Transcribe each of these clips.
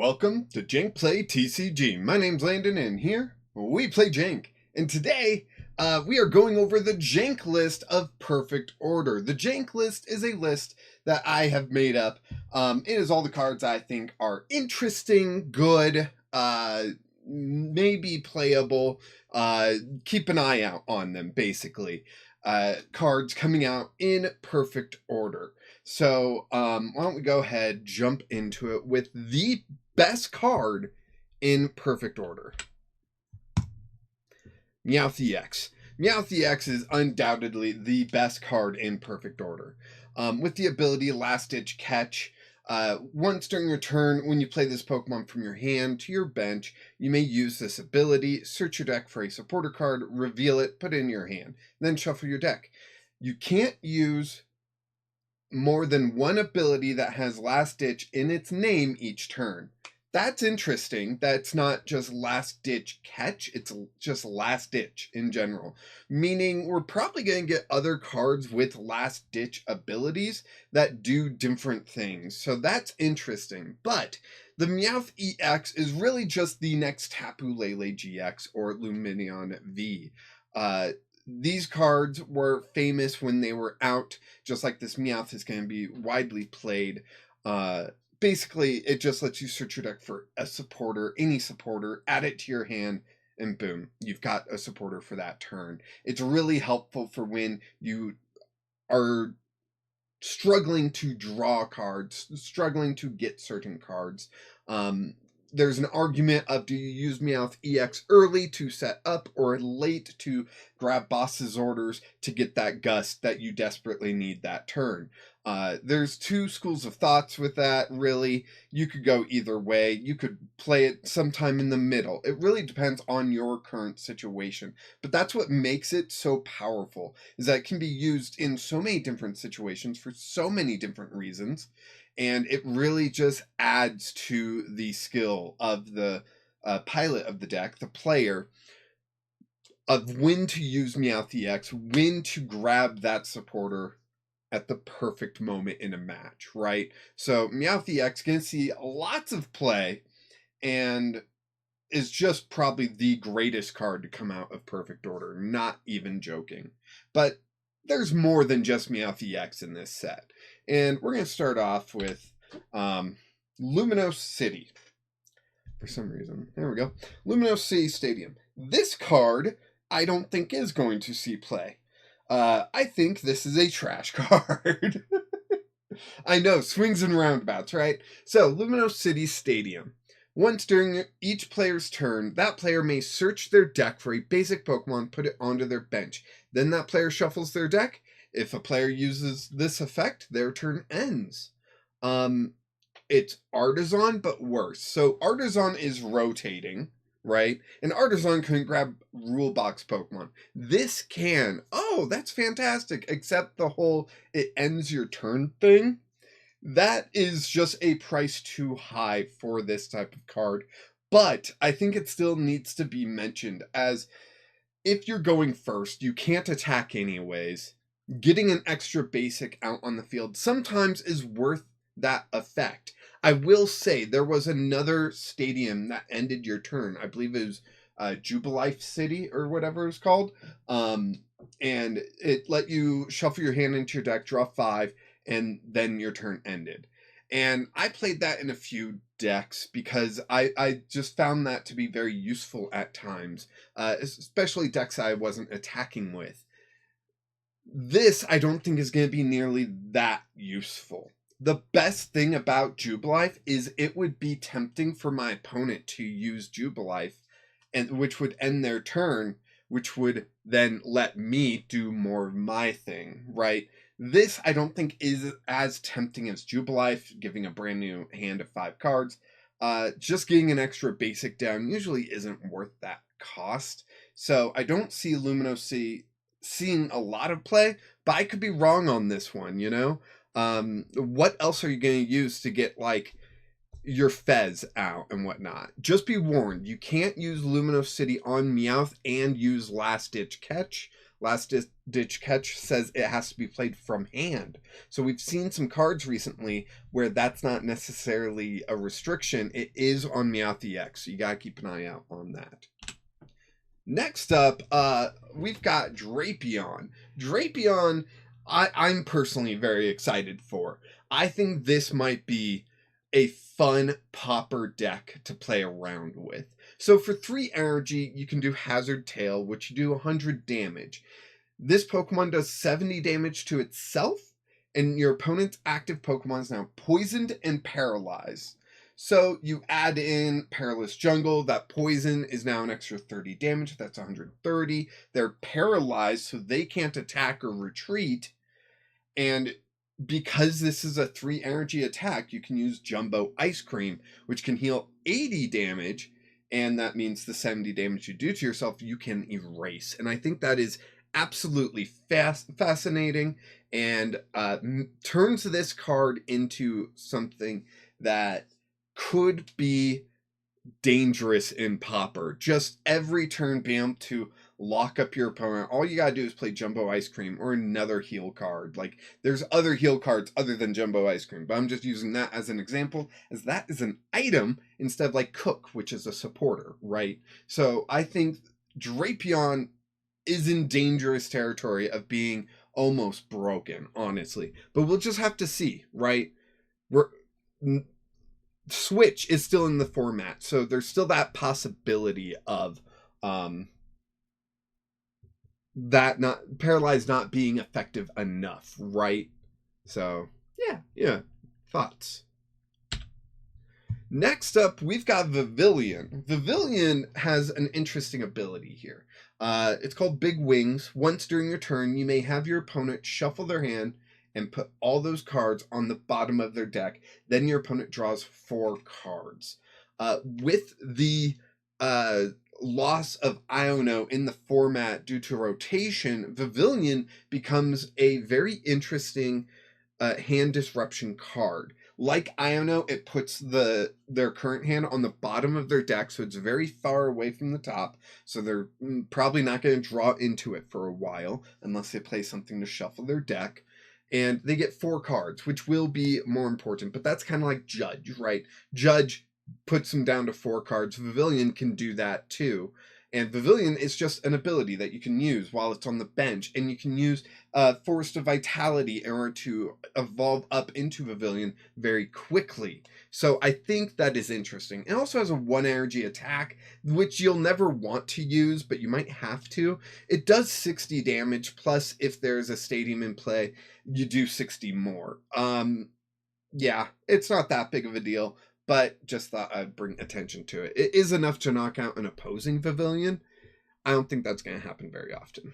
Welcome to Jank Play TCG. My name's Landon, and here we play Jank. And today, we are going over the Jank list of perfect order. The Jank list is a list that I have made up. It is all the cards I think are interesting, good, maybe playable. Keep an eye out on them, basically. Cards coming out in perfect order. So, why don't we go ahead, jump into it with the best card in perfect order. Meowth EX. Meowth EX is undoubtedly the best card in perfect order. With the ability Last Ditch Catch, once during your turn, when you play this Pokemon from your hand to your bench, you may use this ability, search your deck for a supporter card, reveal it, put it in your hand, then shuffle your deck. You can't use more than one ability that has Last Ditch in its name each turn. That's interesting. That's not just Last Ditch Catch, it's just Last Ditch in general. Meaning we're probably going to get other cards with Last Ditch abilities that do different things. So that's interesting. But the Meowth EX is really just the next Tapu Lele GX or Lumineon V. These cards were famous when they were out, just like this Meowth is going to be widely played. Basically, it just lets you search your deck for a supporter, any supporter, add it to your hand, and boom, you've got a supporter for that turn. It's really helpful for when you are struggling to draw cards, struggling to get certain cards. There's an argument of, do you use Meowth EX early to set up or late to grab boss's orders to get that gust that you desperately need that turn? There's two schools of thoughts with that, really. You could go either way. You could play it sometime in the middle. It really depends on your current situation. But that's what makes it so powerful, is that it can be used in so many different situations for so many different reasons. And it really just adds to the skill of the pilot of the deck, the player, of when to use Meowth EX, when to grab that supporter at the perfect moment in a match, right? So Meowth EX going to see lots of play and is just probably the greatest card to come out of perfect order, not even joking. But there's more than just Meowth EX in this set. And we're going to start off with Luminos City. For some reason. There we go. Luminos City Stadium. This card, I don't think is going to see play. I think this is a trash card. I know, swings and roundabouts, right? So, Luminos City Stadium. Once during each player's turn, that player may search their deck for a basic Pokemon, put it onto their bench. Then that player shuffles their deck. If a player uses this effect, their turn ends. It's Artisan, but worse. So Artisan is rotating, right? And Artisan can grab rule box Pokemon. This can. Oh, that's fantastic. Except the whole it ends your turn thing. That is just a price too high for this type of card. But I think it still needs to be mentioned, as if you're going first, you can't attack anyways. Getting an extra basic out on the field sometimes is worth that effect. I will say there was another stadium that ended your turn. I believe it was Jubilife City or whatever it was called. And it let you shuffle your hand into your deck, draw 5, and then your turn ended. And I played that in a few decks because I just found that to be very useful at times, especially decks I wasn't attacking with. This, I don't think, is going to be nearly that useful. The best thing about Jubilife is it would be tempting for my opponent to use Jubilife, and which would end their turn, which would then let me do more of my thing, right? This, I don't think, is as tempting as Jubilife, giving a brand new hand of 5 cards. Just getting an extra basic down usually isn't worth that cost. So I don't see Luminos City seeing a lot of play, but I could be wrong on this one, you know? What else are you going to use to get, like, your Fez out and whatnot? Just be warned, you can't use Luminos City on Meowth and use Last Ditch Catch. Last Ditch Catch says it has to be played from hand. So we've seen some cards recently where that's not necessarily a restriction. It is on Meowth EX, so you gotta keep an eye out on that. Next up, we've got Drapion. Drapion, I'm personally very excited for. I think this might be a fun popper deck to play around with. So for 3 energy, you can do Hazard Tail, which you do 100 damage. This Pokemon does 70 damage to itself, and your opponent's active Pokemon is now poisoned and paralyzed. So you add in Perilous Jungle. That poison is now an extra 30 damage. That's 130. They're paralyzed, so they can't attack or retreat. And because this is a 3 energy attack, you can use Jumbo Ice Cream, which can heal 80 damage. And that means the 70 damage you do to yourself, you can erase. And I think that is absolutely fascinating, and turns this card into something that could be dangerous in Popper. Just every turn being able to lock up your opponent. All you gotta do is play Jumbo Ice Cream or another heal card. Like, there's other heal cards other than Jumbo Ice Cream, but I'm just using that as an example, as that is an item instead of like Cook, which is a supporter, right? So I think Drapion is in dangerous territory of being almost broken, honestly. But we'll just have to see, right? Switch is still in the format, so there's still that possibility of that not paralyzed not being effective enough, right? So yeah, thoughts. Next up, we've got Vivillon. Vivillon has an interesting ability here. It's called Big Wings. Once during your turn, you may have your opponent shuffle their hand and put all those cards on the bottom of their deck. Then your opponent draws 4 cards. With the loss of Iono in the format due to rotation, Vivillon becomes a very interesting hand disruption card. Like Iono, it puts their current hand on the bottom of their deck, so it's very far away from the top, so they're probably not going to draw into it for a while, unless they play something to shuffle their deck. And they get 4 cards, which will be more important, but that's kind of like Judge, right? Judge puts them down to 4 cards. Vivillon can do that too. And Vivillon is just an ability that you can use while it's on the bench, and you can use Forest of Vitality in order to evolve up into Vivillon very quickly. So I think that is interesting. It also has a 1 energy attack, which you'll never want to use, but you might have to. It does 60 damage, plus if there's a stadium in play, you do 60 more. Yeah, it's not that big of a deal, but just thought I'd bring attention to it. It is enough to knock out an opposing Vivillon. I don't think that's going to happen very often.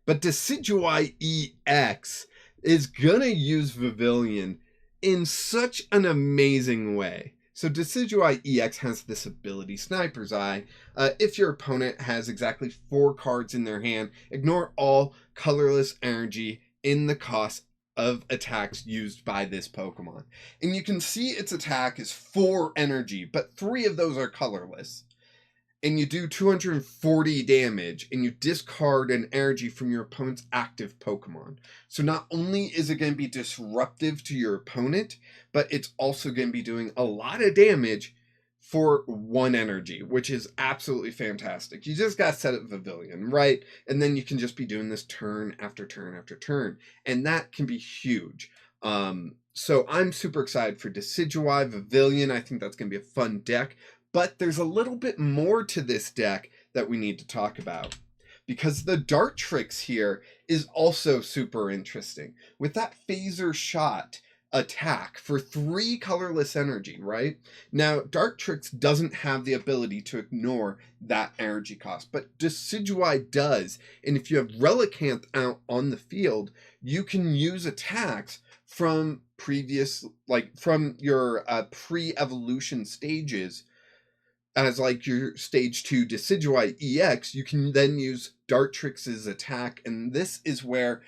But Decidueye EX is going to use Vivillon in such an amazing way. So Decidueye EX has this ability, Sniper's Eye. If your opponent has exactly 4 cards in their hand, ignore all colorless energy in the cost of attacks used by this Pokemon. And you can see its attack is 4 energy, but 3 of those are colorless. And you do 240 damage, and you discard an energy from your opponent's active Pokemon. So not only is it going to be disruptive to your opponent, but it's also going to be doing a lot of damage for 1 energy, which is absolutely fantastic. You just got to set up Vivillon, right? And then you can just be doing this turn after turn after turn. And that can be huge. So I'm super excited for Decidueye, Vivillon. I think that's going to be a fun deck. But there's a little bit more to this deck that we need to talk about, because the Dartrix here is also super interesting. With that Phaser Shot attack for 3 colorless energy, right? Now, Dartrix doesn't have the ability to ignore that energy cost, but Decidueye does. And if you have Relicanth out on the field, you can use attacks from previous, like from your pre-evolution stages, as like your stage 2 Decidueye EX. You can then use Dartrix's attack, and this is where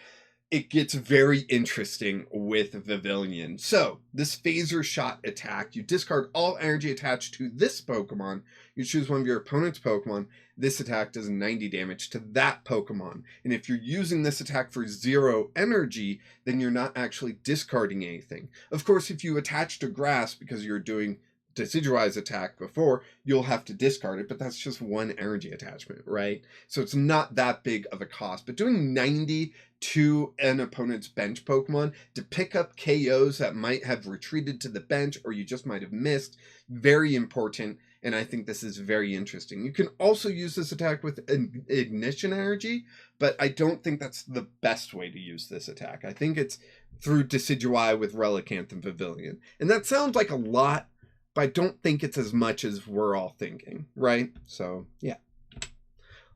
it gets very interesting with Vivillon. So, this Phaser Shot attack, you discard all energy attached to this Pokemon, you choose one of your opponent's Pokemon, this attack does 90 damage to that Pokemon. And if you're using this attack for 0 energy, then you're not actually discarding anything. Of course, if you attach to Grass because you're doing Decidueye's attack before, you'll have to discard it, but that's just 1 energy attachment, right? So it's not that big of a cost. But doing 90 to an opponent's bench Pokemon to pick up KOs that might have retreated to the bench or you just might have missed, very important, and I think this is very interesting. You can also use this attack with Ignition Energy, but I don't think that's the best way to use this attack. I think it's through Decidueye with Relicanth and Vivillon. And that sounds like a lot, but I don't think it's as much as we're all thinking, right? So, yeah.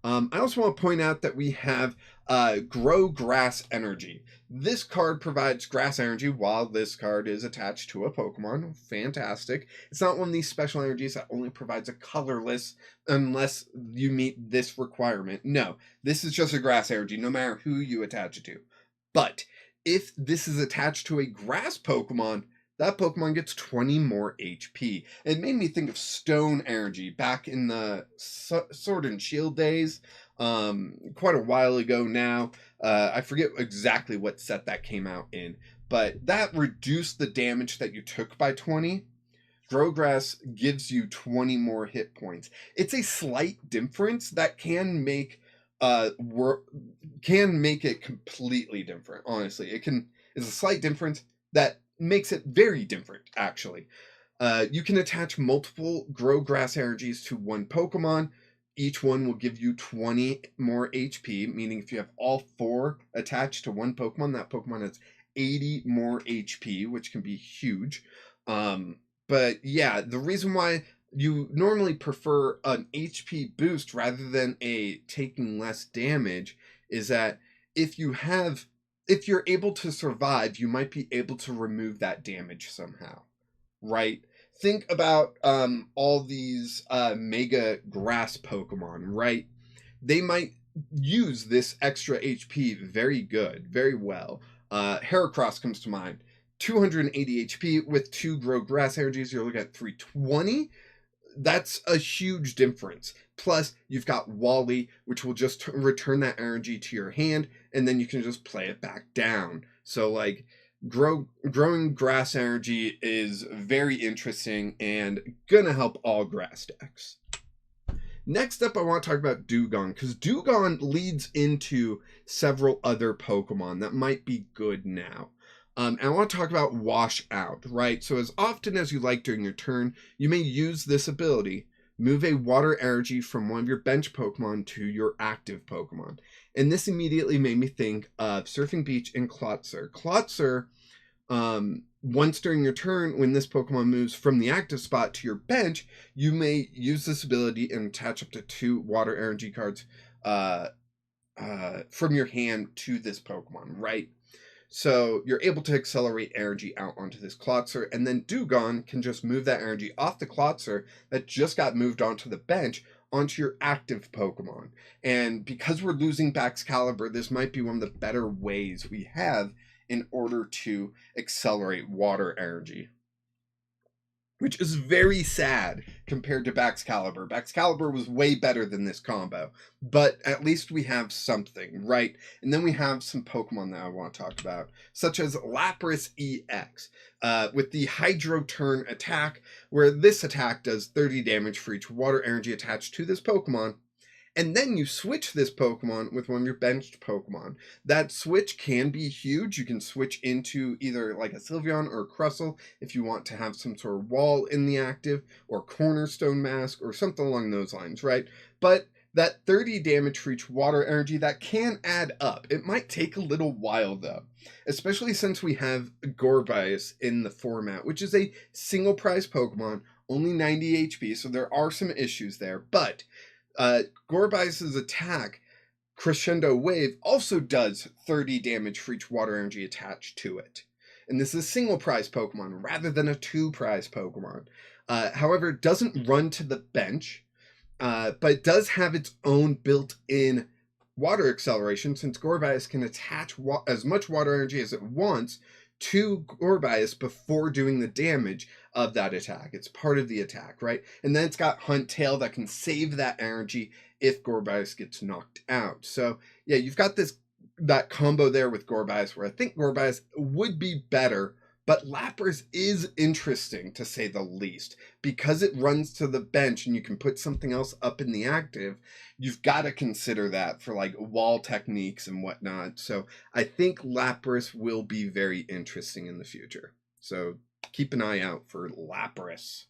I also want to point out that we have Grow Grass Energy. This card provides grass energy while this card is attached to a Pokemon. Fantastic. It's not one of these special energies that only provides a colorless unless you meet this requirement. No, this is just a grass energy no matter who you attach it to. But if this is attached to a grass Pokemon, that Pokemon gets 20 more HP. It made me think of Stone Energy back in the Sword and Shield days, quite a while ago now. I forget exactly what set that came out in, but that reduced the damage that you took by 20. Growgrass gives you 20 more hit points. It's a slight difference that can make it completely different. Honestly, it's a slight difference that makes it very different, actually. You can attach multiple Grow Grass energies to one Pokemon. Each one will give you 20 more HP, meaning if you have all 4 attached to one Pokemon, that Pokemon has 80 more HP, which can be huge. But yeah, the reason why you normally prefer an HP boost rather than a taking less damage is that if you're able to survive, you might be able to remove that damage somehow, right? Think about all these Mega Grass Pokemon, right? They might use this extra HP very well. Heracross comes to mind. 280 HP with 2 Grow Grass energies, you're looking at 320. That's a huge difference. Plus, you've got Wally, which will just return that energy to your hand, and then you can just play it back down. So, like, growing grass energy is very interesting and gonna help all grass decks. Next up, I want to talk about Dewgong, because Dewgong leads into several other Pokemon that might be good now. And I want to talk about Wash Out, right? So as often as you like during your turn, you may use this ability. Move a water energy from one of your bench Pokemon to your active Pokemon. And this immediately made me think of Surfing Beach and Klotzer. Klotzer, once during your turn, when this Pokemon moves from the active spot to your bench, you may use this ability and attach up to 2 water energy cards from your hand to this Pokemon, right? So you're able to accelerate energy out onto this Klotzer, and then Dewgong can just move that energy off the Klotzer that just got moved onto the bench onto your active Pokemon. And because we're losing Baxcalibur, this might be one of the better ways we have in order to accelerate water energy, which is very sad compared to Baxcalibur. Baxcalibur was way better than this combo, but at least we have something, right? And then we have some Pokemon that I want to talk about, such as Lapras EX, with the Hydro Turn attack, where this attack does 30 damage for each water energy attached to this Pokemon. And then you switch this Pokemon with one of your benched Pokemon. That switch can be huge. You can switch into either like a Sylveon or a Crustle if you want to have some sort of wall in the active, or Cornerstone Mask, or something along those lines, right? But that 30 damage for each water energy, that can add up. It might take a little while though, especially since we have Gourbias in the format, which is a single prize Pokemon, only 90 HP, so there are some issues there, but Gourbias' attack, Crescendo Wave, also does 30 damage for each water energy attached to it. And this is a single prize Pokemon rather than a 2 prize Pokemon. However, it doesn't run to the bench, but it does have its own built-in water acceleration, since Gorbias can attach as much water energy as it wants to Gorbias before doing the damage of that attack. It's part of the attack, right? And then it's got Hunt Tail that can save that energy if Gorbias gets knocked out. So yeah, you've got that combo there with Gorbias, where I think Gorbias would be better, but Lapras is interesting to say the least. Because it runs to the bench and you can put something else up in the active, you've got to consider that for like wall techniques and whatnot. So I think Lapras will be very interesting in the future. So keep an eye out for Lapras.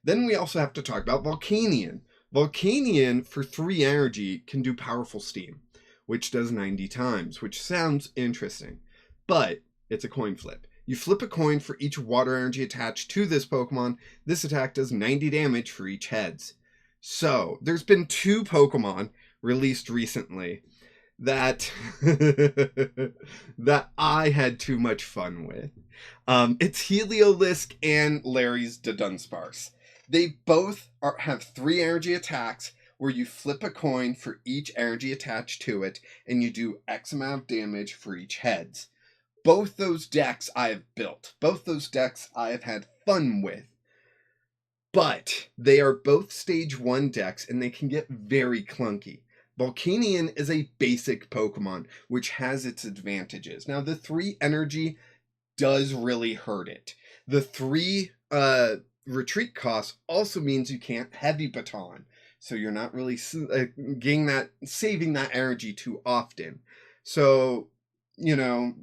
Then we also have to talk about Volcanion. Volcanion for 3 energy can do Powerful Steam, which does 90 times, which sounds interesting, but it's a coin flip. You flip a coin for each water energy attached to this Pokemon. This attack does 90 damage for each heads. So there's been 2 Pokemon released recently that that I had too much fun with. It's Heliolisk and Larry's Dunsparce. They both have 3 energy attacks where you flip a coin for each energy attached to it, and you do X amount of damage for each heads. Both those decks I have built. Both those decks I have had fun with. But they are both stage 1 decks, and they can get very clunky. Volcanion is a basic Pokemon, which has its advantages. Now, the 3 energy does really hurt it. The 3 retreat cost also means you can't Heavy Baton. So you're not really saving that energy too often. So, you know,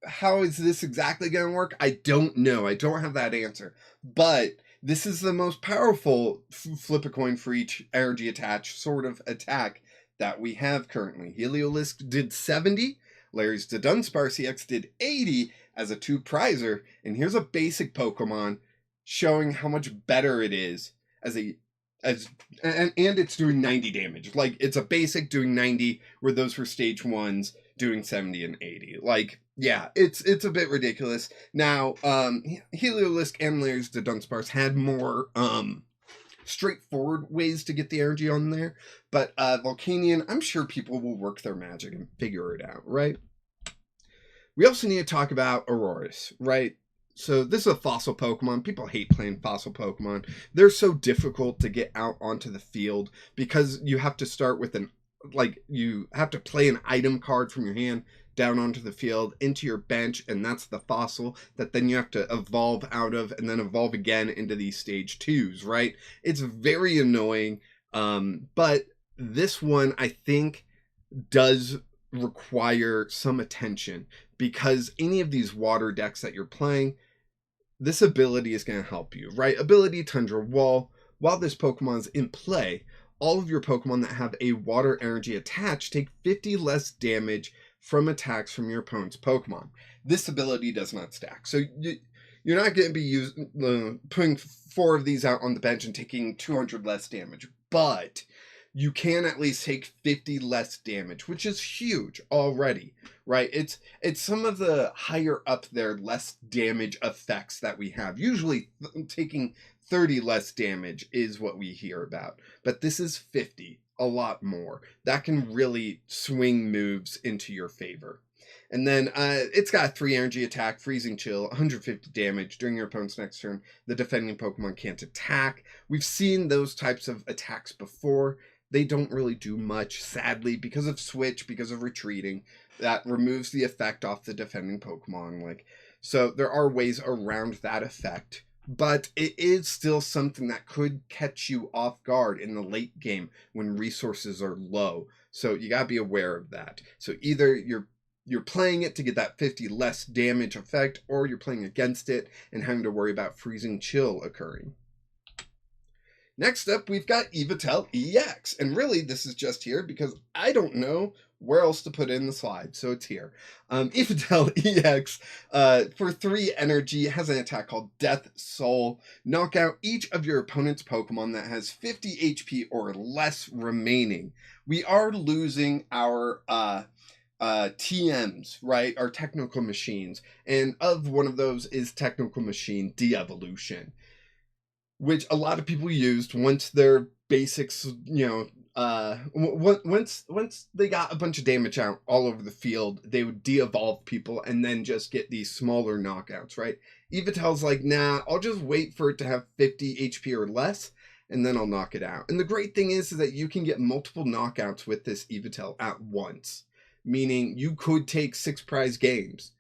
how is this exactly going to work? I don't know. I don't have that answer. But this is the most powerful flip a coin for each energy attached sort of attack that we have currently. Heliolisk did 70. Larry's Dunsparce EX did 80 as a 2-prizer. And here's a basic Pokemon showing how much better it is and it's doing 90 damage. Like, it's a basic doing 90, where those were stage 1s doing 70 and 80. Like, yeah, it's a bit ridiculous. Now, Heliolisk and Larry's Dunsparce had more straightforward ways to get the energy on there, but Volcanion, I'm sure people will work their magic and figure it out, right? We also need to talk about Aurorus, right? So this is a fossil Pokemon. People hate playing fossil Pokemon. They're so difficult to get out onto the field because you have to start with you have to play an item card from your hand down onto the field into your bench, and that's the fossil that then you have to evolve out of and then evolve again into these stage 2s, right? It's very annoying, but this one I think does require some attention, because any of these water decks that you're playing, this ability is going to help you, right? Ability Tundra Wall. While this Pokemon's in play, all of your Pokemon that have a water energy attached take 50 less damage from attacks from your opponent's Pokemon. This ability does not stack. So you're not going to be putting 4 of these out on the bench and taking 200 less damage, but you can at least take 50 less damage, which is huge already, right? It's some of the higher up there less damage effects that we have. Usually taking 30 less damage is what we hear about, but this is 50, a lot more. That can really swing moves into your favor. And then it's got a 3 energy attack, Freezing Chill, 150 damage. During your opponent's next turn, the defending Pokemon can't attack. We've seen those types of attacks before. They don't really do much, sadly, because of Switch, because of retreating. That removes the effect off the defending Pokemon. So there are ways around that effect, but it is still something that could catch you off guard in the late game when resources are low. So you gotta be aware of that. So either you're playing it to get that 50 less damage effect, or you're playing against it and having to worry about Freezing Chill occurring. Next up, we've got Yveltal EX. And really, this is just here because I don't know where else to put in the slide, so it's here. Yveltal EX, for 3 energy, has an attack called Death Soul. Knock out each of your opponent's Pokemon that has 50 HP or less remaining. We are losing our TMs, right? Our technical machines. And one of those is Technical Machine De-Evolution, which a lot of people used once their basics, you know, once they got a bunch of damage out all over the field, they would de-evolve people and then just get these smaller knockouts, right? Yvatel's like, nah, I'll just wait for it to have 50 HP or less, and then I'll knock it out. And the great thing is that you can get multiple knockouts with this Yvatel at once, meaning you could take 6 prize games.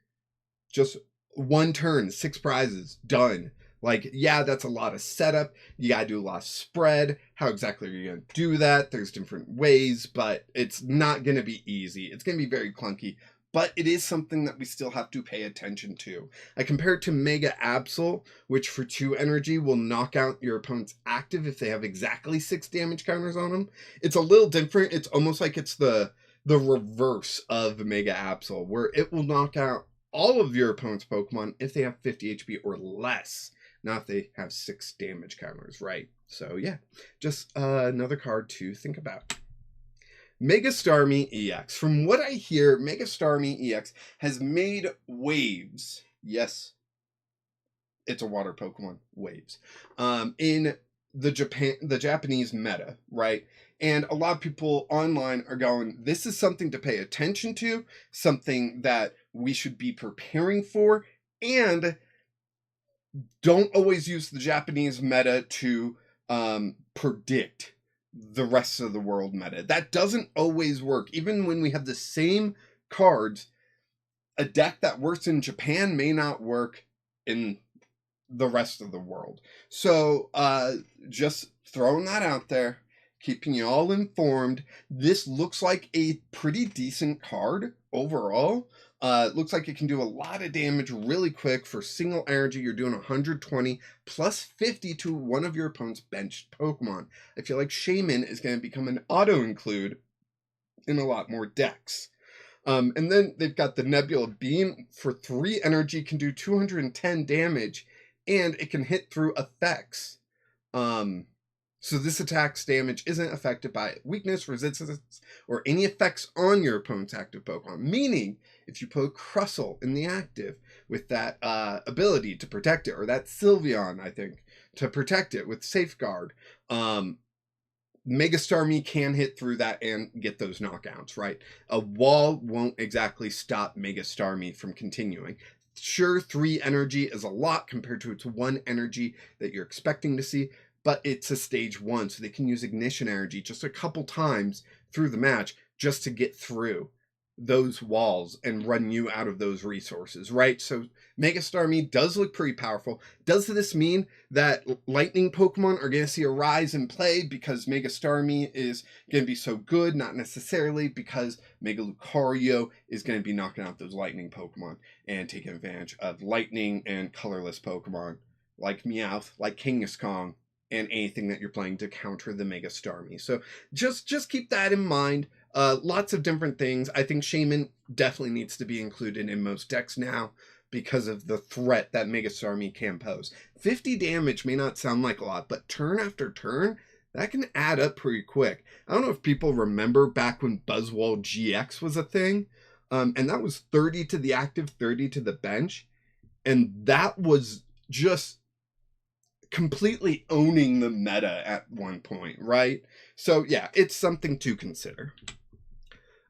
Just one turn, 6 prizes, done. Like, yeah, that's a lot of setup. You gotta do a lot of spread. How exactly are you gonna do that? There's different ways, but it's not gonna be easy. It's gonna be very clunky, but it is something that we still have to pay attention to. I compare it to Mega Absol, which for 2 energy will knock out your opponent's active if they have exactly 6 damage counters on them. It's a little different. It's almost like it's the reverse of Mega Absol, where it will knock out all of your opponent's Pokemon if they have 50 HP or less. Not if they have 6 damage counters, right? So yeah, just another card to think about. Mega Starmie EX. From what I hear, Mega Starmie EX has made waves. Yes, it's a water Pokemon. Waves. In the Japanese meta, right? And a lot of people online are going, this is something to pay attention to, something that we should be preparing for, and don't always use the Japanese meta to predict the rest of the world meta. That doesn't always work. Even when we have the same cards, a deck that works in Japan may not work in the rest of the world. So just throwing that out there, keeping you all informed. This looks like a pretty decent card overall. It looks like it can do a lot of damage really quick. For single energy, you're doing 120 plus 50 to one of your opponent's benched Pokemon. I feel like Shaman is going to become an auto-include in a lot more decks. And then they've got the Nebula Beam. For 3 energy, can do 210 damage, and it can hit through effects. So this attack's damage isn't affected by weakness, resistance, or any effects on your opponent's active Pokemon. Meaning, if you put Crustle in the active with that ability to protect it, or that Sylveon, I think, to protect it with Safeguard, Mega Starmie can hit through that and get those knockouts, right? A wall won't exactly stop Mega Starmie from continuing. Sure, 3 energy is a lot compared to its 1 energy that you're expecting to see, but it's a stage 1, so they can use Ignition Energy just a couple times through the match just to get through those walls and run you out of those resources, right? So Mega Starmie does look pretty powerful. Does this mean that lightning Pokemon are going to see a rise in play because Mega Starmie is going to be so good? Not necessarily, because Mega Lucario is going to be knocking out those lightning Pokemon and taking advantage of lightning and colorless Pokemon like Meowth, like Kangaskhan, and anything that you're playing to counter the Mega Starmie. So just keep that in mind. Lots of different things. I think Shaman definitely needs to be included in most decks now because of the threat that Mega Starmie can pose. 50 damage may not sound like a lot, but turn after turn, that can add up pretty quick. I don't know if people remember back when Buzzwole GX was a thing, and that was 30 to the active, 30 to the bench, and that was just completely owning the meta at one point, right? So yeah, it's something to consider.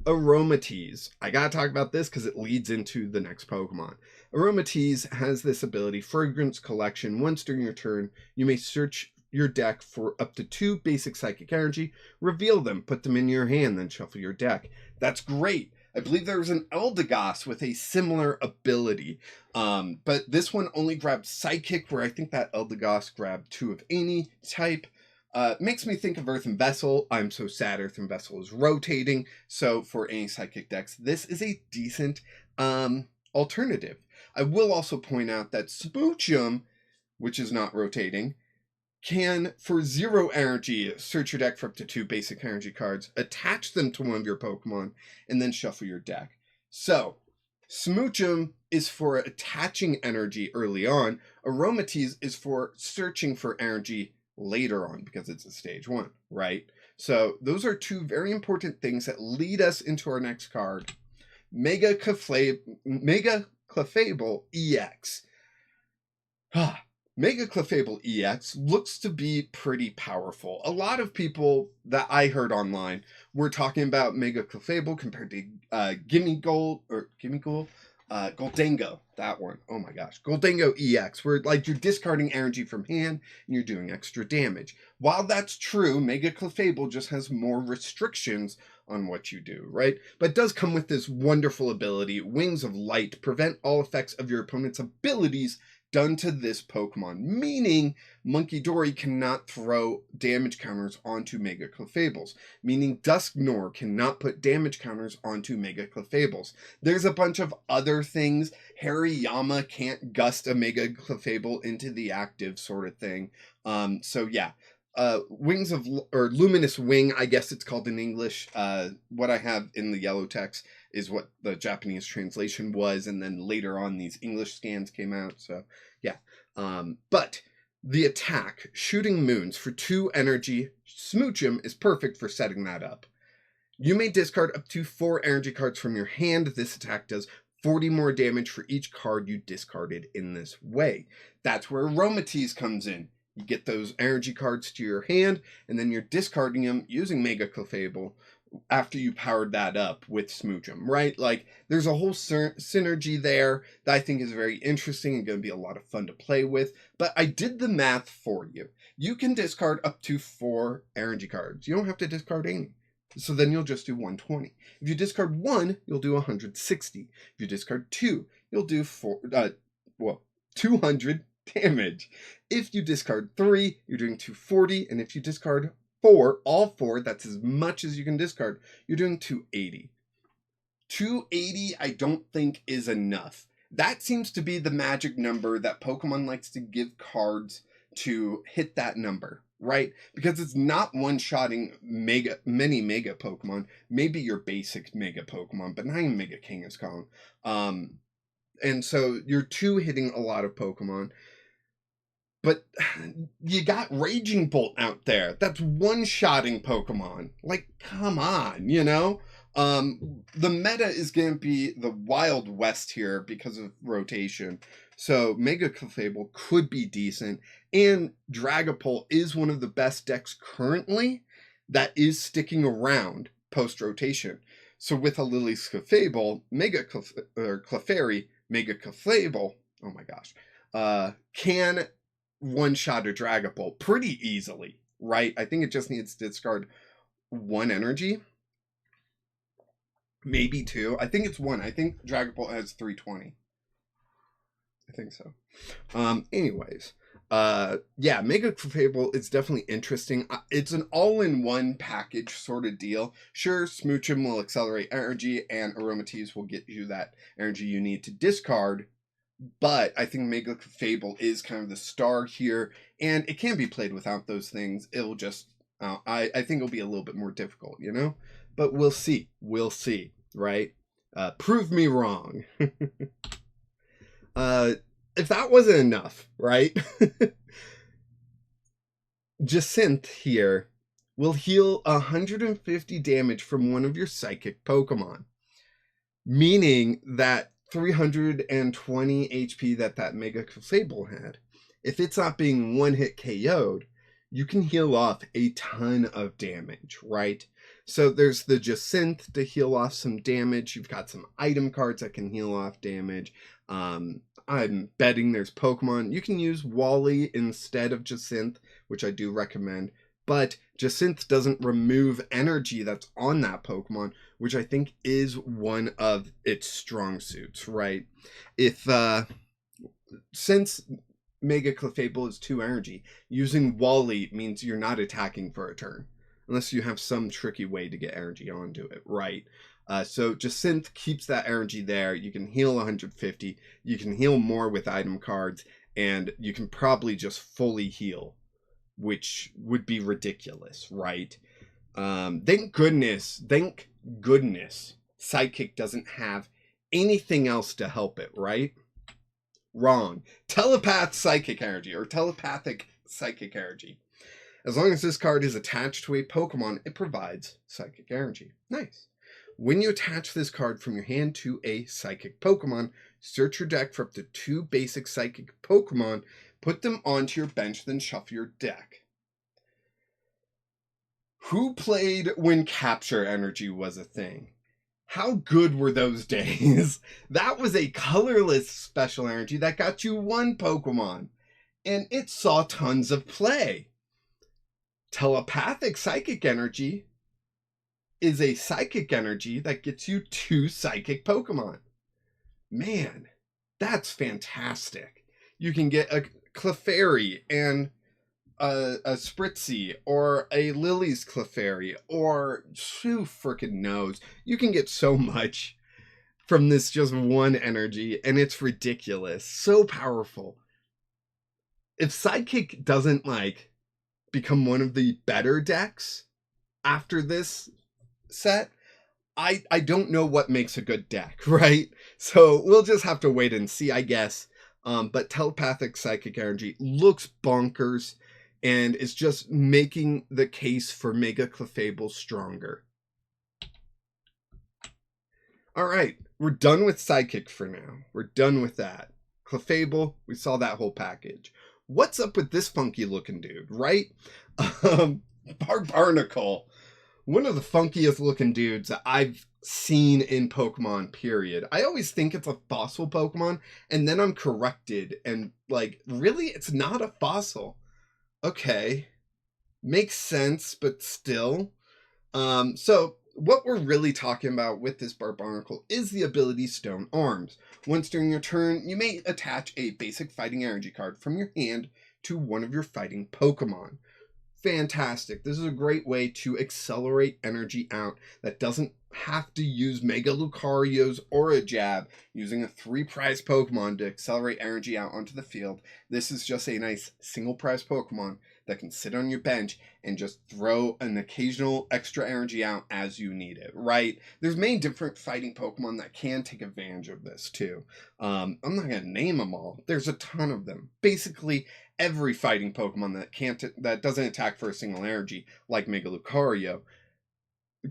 Aromatisse. I gotta talk about this because it leads into the next Pokemon. Aromatisse has this ability, Fragrance Collection. Once during your turn, you may search your deck for up to 2 basic psychic energy, reveal them, put them in your hand, then shuffle your deck. That's great. I believe there was an Eldegoss with a similar ability, but this one only grabbed Psychic, where I think that Eldegoss grabbed 2 of any type. Makes me think of Earthen Vessel. I'm so sad Earthen Vessel is rotating, so for any Psychic decks, this is a decent alternative. I will also point out that Smoochum, which is not rotating, can, for 0 energy, search your deck for up to 2 basic energy cards, attach them to one of your Pokemon, and then shuffle your deck. So, Smoochum is for attaching energy early on. Aromatisse is for searching for energy later on, because it's a stage 1, right? So, those are 2 very important things that lead us into our next card. Mega Clefable EX. Mega Clefable EX looks to be pretty powerful. A lot of people that I heard online were talking about Mega Clefable compared to Goldango, that one. Oh my gosh. Goldango EX, where like you're discarding energy from hand and you're doing extra damage. While that's true, Mega Clefable just has more restrictions on what you do, right? But it does come with this wonderful ability, Wings of Light, prevent all effects of your opponent's abilities done to this Pokemon, meaning Monkey Dory cannot throw damage counters onto Mega Clefables, meaning Dusknoir cannot put damage counters onto Mega Clefables. There's a bunch of other things. Hariyama can't gust a Mega Clefable into the active sort of thing. So yeah. Wings of, or Luminous Wing, I guess it's called in English. What I have in the yellow text is what the Japanese translation was, and then later on these English scans came out, so yeah. But the attack, Shooting Moons, for 2 energy, Smoochum is perfect for setting that up. You may discard up to 4 energy cards from your hand. This attack does 40 more damage for each card you discarded in this way. That's where Aromatisse comes in. You get those energy cards to your hand, and then you're discarding them using Mega Clefable after you powered that up with Smoochum, right? Like, there's a whole synergy there that I think is very interesting and going to be a lot of fun to play with. But I did the math for you. You can discard up to 4 energy cards. You don't have to discard any. So then you'll just do 120. If you discard 1, you'll do 160. If you discard 2, you'll do 200 damage. If you discard 3, you're doing 240, and if you discard 4, all 4, that's as much as you can discard, you're doing 280. 280 I don't think is enough. That seems to be the magic number that Pokemon likes to give cards to hit that number, right? Because it's not one-shotting many Mega Pokemon, maybe your basic Mega Pokemon, but not even Mega Kangaskhan. And so you're 2-hitting a lot of Pokemon. But you got Raging Bolt out there. That's one-shotting Pokemon. Like, come on, you know? The meta is going to be the Wild West here because of rotation. So Mega Clefable could be decent. And Dragapult is one of the best decks currently that is sticking around post-rotation. So with a Lily's Clefable, Clefairy, Mega Clefable, oh my gosh, can one-shot a Dragapult pretty easily, right? I think it just needs to discard 1 energy. Maybe 2. I think it's 1. I think Dragapult has 320. I think so. Anyways. Yeah, Mega Clefable is definitely interesting. It's an all-in-one package sort of deal. Sure, Smoochum will accelerate energy, and Aromatisse will get you that energy you need to discard. But I think Mega Clefable is kind of the star here, and it can be played without those things. It'll just, I think it'll be a little bit more difficult, you know? But we'll see. We'll see, right? Prove me wrong. If that wasn't enough, right? Jacinthe here will heal 150 damage from one of your psychic Pokemon, meaning that 320 HP that Mega Clefable had, if it's not being one-hit KO'd, you can heal off a ton of damage, right? So there's the Jacinthe to heal off some damage. You've got some item cards that can heal off damage. I'm betting there's Pokemon. You can use Wally instead of Jacinthe, which I do recommend. But Jacinthe doesn't remove energy that's on that Pokemon, which I think is one of its strong suits, right? Since Mega Clefable is 2 energy, using Wally means you're not attacking for a turn, unless you have some tricky way to get energy onto it, right? So Jacinthe keeps that energy there. You can heal 150. You can heal more with item cards, and you can probably just fully heal, which would be ridiculous, right? Thank goodness, Psychic doesn't have anything else to help it, right? Wrong. Telepath Psychic Energy, or Telepathic Psychic Energy. As long as this card is attached to a Pokemon, it provides Psychic Energy. Nice. When you attach this card from your hand to a Psychic Pokemon, search your deck for up to 2 basic Psychic Pokemon, Put them onto your bench, then shuffle your deck. Who played when capture energy was a thing? How good were those days? That was a colorless special energy that got you one Pokemon, and it saw tons of play. Telepathic psychic energy is a psychic energy that gets you 2 psychic Pokemon. Man, that's fantastic. You can get a Clefairy and a Spritzy or a Lily's Clefairy, or who frickin' knows. You can get so much from this just one energy, and it's ridiculous. So powerful. If Sidekick doesn't become one of the better decks after this set, I don't know what makes a good deck, right? So we'll just have to wait and see, I guess. But telepathic psychic energy looks bonkers and is just making the case for Mega Clefable stronger. All right, we're done with psychic for now. We're done with that. Clefable, we saw that whole package. What's up with this funky looking dude, right? Barbarnacle. One of the funkiest looking dudes that I've seen in Pokemon, period. I always think it's a fossil Pokemon, and then I'm corrected, and really, it's not a fossil. Okay. Makes sense, but still. So what we're really talking about with this Barbarnacle is the ability Stone Arms. Once during your turn, you may attach a basic fighting energy card from your hand to one of your fighting Pokemon. Fantastic. This is a great way to accelerate energy out that doesn't have to use Mega Lucario's Aura Jab using a 3-prize Pokemon to accelerate energy out onto the field. This is just a nice single prize Pokemon that can sit on your bench and just throw an occasional extra energy out as you need it, right? There's many different fighting Pokemon that can take advantage of this too. I'm not going to name them all. There's a ton of them. Basically, every fighting Pokemon that doesn't attack for a single energy, like Mega Lucario,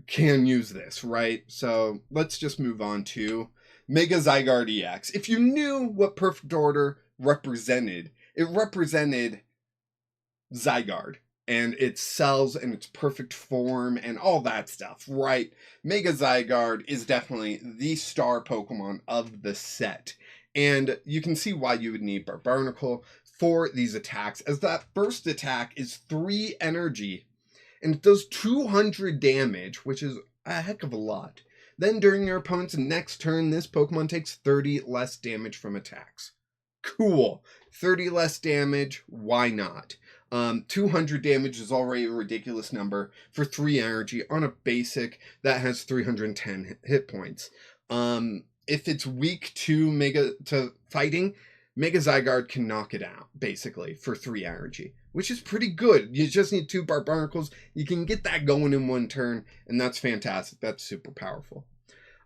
can use this, right? So let's just move on to Mega Zygarde EX. If you knew what Perfect Order represented, it represented Zygarde and its cells and its perfect form and all that stuff, right? Mega Zygarde is definitely the star Pokemon of the set. And you can see why you would need Barbarnacle for these attacks, as that first attack is 3 energy, and it does 200 damage, which is a heck of a lot. Then during your opponent's next turn, this Pokemon takes 30 less damage from attacks. Cool. 30 less damage, why not? 200 damage is already a ridiculous number for 3 energy on a basic that has 310 hit points. If it's weak to fighting, Mega Zygarde can knock it out, basically, for 3 energy, which is pretty good. You just need 2 Barbarnacles. You can get that going in one turn, and that's fantastic. That's super powerful.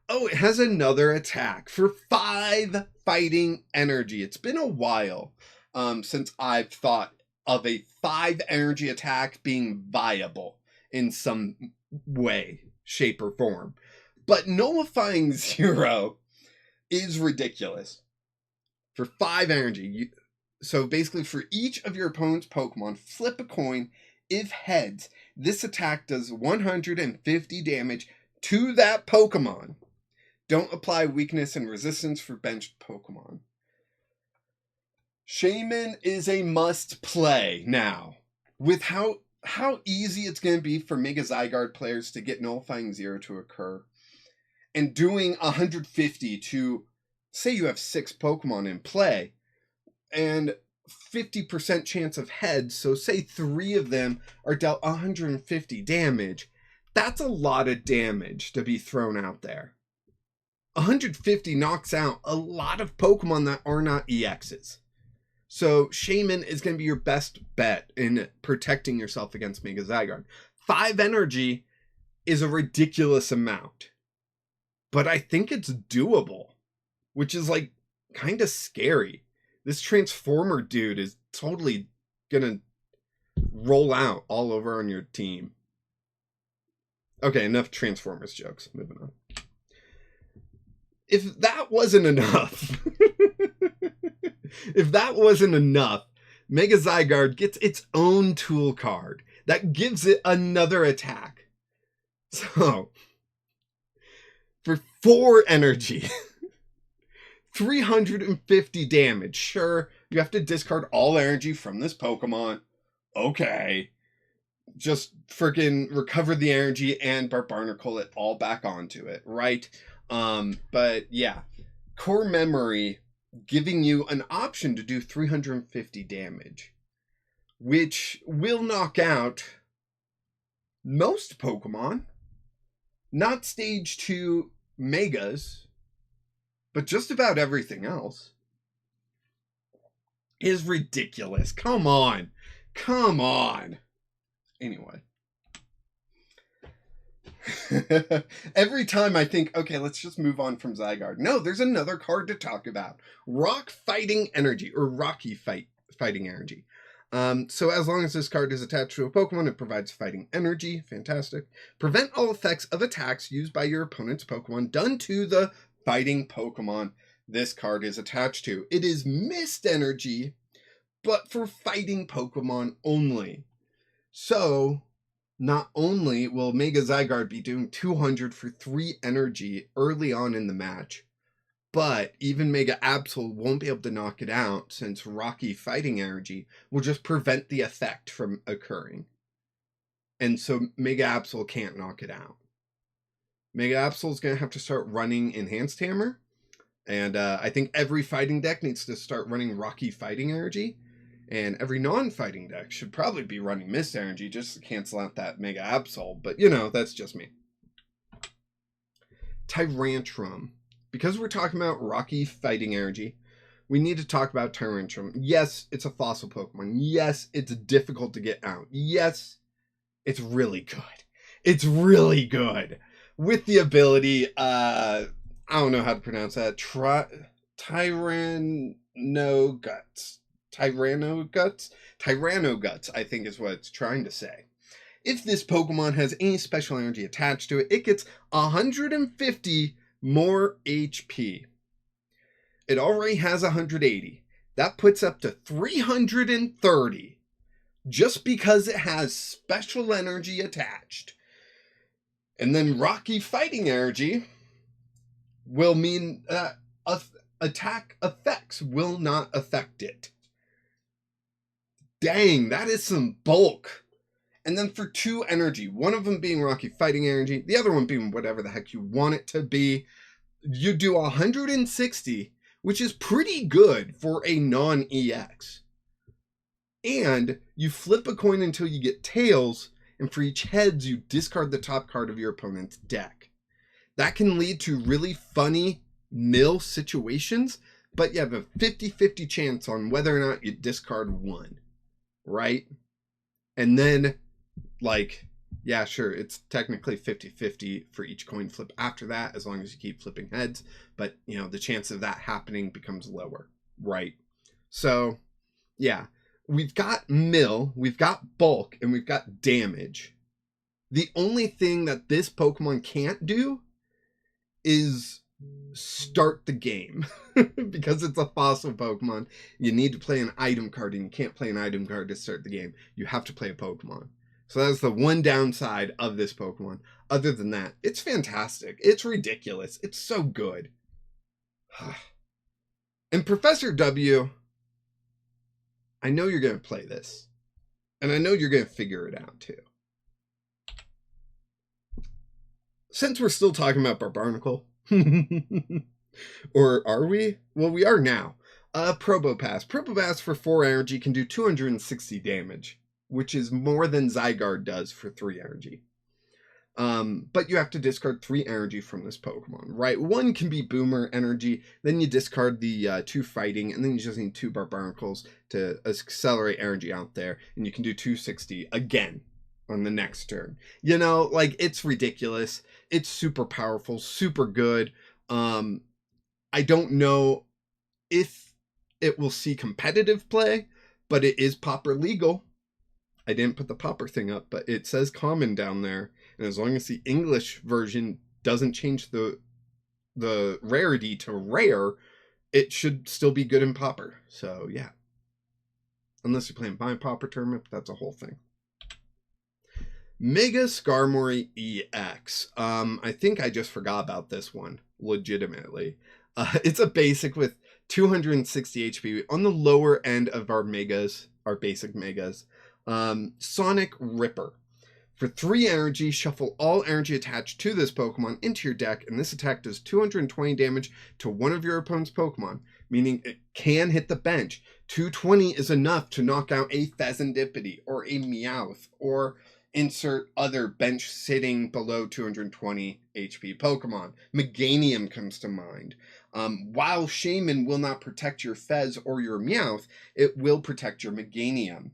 Oh, it has another attack for 5 fighting energy. It's been a while since I've thought of a 5 energy attack being viable in some way, shape, or form. But Nullifying 0 is ridiculous. For 5 energy, so basically for each of your opponent's Pokemon, flip a coin. If heads, this attack does 150 damage to that Pokemon. Don't apply weakness and resistance for benched Pokemon. Shaman is a must play now. With how easy it's going to be for Mega Zygarde players to get Nullifying 0 to occur, and doing 150 to, say you have 6 Pokemon in play, and 50% chance of heads, so say 3 of them are dealt 150 damage. That's a lot of damage to be thrown out there. 150 knocks out a lot of Pokemon that are not EXs. So Shaman is going to be your best bet in protecting yourself against Mega Zygarde. 5 energy is a ridiculous amount, but I think it's doable, which is kind of scary. This Transformer dude is totally gonna roll out all over on your team. Okay, enough Transformers jokes. Moving on. If that wasn't enough, Mega Zygarde gets its own tool card that gives it another attack. So, for 4 energy, 350 damage. Sure, you have to discard all energy from this Pokemon. Okay. Just freaking recover the energy and Barbarnacle it all back onto it, right? But yeah. Core Memory giving you an option to do 350 damage, which will knock out most Pokemon. Not stage 2 Megas, but just about everything else. Is ridiculous. Come on. Come on. Anyway. Every time I think, okay, let's just move on from Zygarde. No, there's another card to talk about. Rock Fighting Energy, or Rocky Fighting Energy. So as long as this card is attached to a Pokemon, it provides fighting energy. Fantastic. Prevent all effects of attacks used by your opponent's Pokemon done to the fighting Pokemon this card is attached to. It is mist energy, but for fighting Pokemon only. So, not only will Mega Zygarde be doing 200 for 3 energy early on in the match, but even Mega Absol won't be able to knock it out since Rocky Fighting Energy will just prevent the effect from occurring. And so Mega Absol can't knock it out. Mega Absol is going to have to start running Enhanced Hammer. And I think every fighting deck needs to start running Rocky Fighting Energy. And every non-fighting deck should probably be running Mist Energy just to cancel out that Mega Absol. But, you know, that's just me. Tyrantrum. Because we're talking about Rocky Fighting Energy, we need to talk about Tyrantrum. Yes, it's a fossil Pokemon. Yes, it's difficult to get out. Yes, it's really good. It's really good. With the ability, I don't know how to pronounce that. Tyrannoguts. Tyrannoguts, I think is what it's trying to say. If this Pokemon has any special energy attached to it, it gets 150 more HP. It already has 180. That puts up to 330 just because it has special energy attached. And then Rocky Fighting Energy will mean that attack effects will not affect it. Dang, that is some bulk. And then for 2 energy, one of them being Rocky Fighting Energy, the other one being whatever the heck you want it to be, you do 160, which is pretty good for a non-EX. And you flip a coin until you get tails, and for each heads, you discard the top card of your opponent's deck. That can lead to really funny mill situations, but you have a 50-50 chance on whether or not you discard one, right? And then, like, yeah, sure, it's technically 50-50 for each coin flip after that, as long as you keep flipping heads, but, you know, the chance of that happening becomes lower, right? So, yeah, we've got mill, we've got bulk, and we've got damage. The only thing that this Pokemon can't do is start the game. Because it's a fossil Pokemon, you need to play an item card, and you can't play an item card to start the game. You have to play a Pokemon. So that's the one downside of this Pokemon. Other than that, it's fantastic. It's ridiculous. It's so good. And Professor W, I know you're going to play this. And I know you're going to figure it out too. Since we're still talking about Barbarnacle, or are we? Well, we are now. Probopass. Probopass for 4 energy can do 260 damage, which is more than Zygarde does for 3 energy. But you have to discard 3 energy from this Pokemon, right? 1 can be Boomer energy, then you discard the 2 fighting, and then you just need 2 Barbarnacles to accelerate energy out there, and you can do 260 again on the next turn. You know, like, it's ridiculous. It's super powerful, super good. I don't know if it will see competitive play, but it is Pauper legal. I didn't put the Pauper thing up, but it says common down there. And as long as the English version doesn't change the rarity to rare, it should still be good in Pauper. So, yeah. Unless you're playing my pauper tournament, but that's a whole thing. Mega Skarmory EX. I think I just forgot about this one, legitimately. It's a basic with 260 HP on the lower end of our megas, our basic megas. Sonic Ripper. For 3 energy, shuffle all energy attached to this Pokemon into your deck, and this attack does 220 damage to one of your opponent's Pokemon, meaning it can hit the bench. 220 is enough to knock out a Pheasantipity or a Meowth, or insert other bench sitting below 220 HP Pokemon. Meganium comes to mind. While Shaman will not protect your Fez or your Meowth, it will protect your Meganium,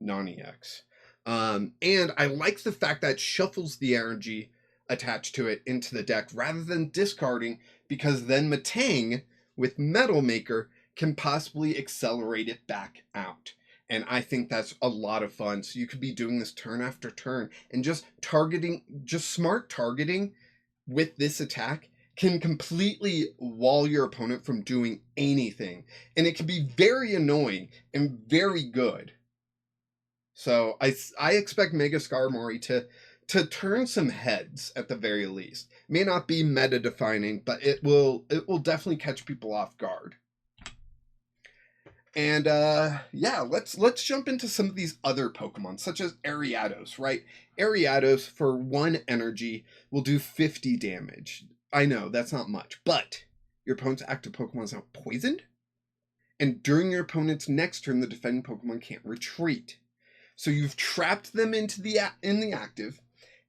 non-EX. And I like the fact that it shuffles the energy attached to it into the deck rather than discarding, because then Matang with Metal Maker can possibly accelerate it back out. And I think that's a lot of fun. So you could be doing this turn after turn, and just smart targeting with this attack can completely wall your opponent from doing anything. And it can be very annoying and very good. So I expect Mega Skarmory to turn some heads at the very least. May not be meta defining, but it will definitely catch people off guard. And yeah, let's jump into some of these other Pokemon, such as Ariados, right? Ariados for 1 energy will do 50 damage. I know that's not much, but your opponent's active Pokemon is now poisoned, and during your opponent's next turn, the defending Pokemon can't retreat. So you've trapped them in the active,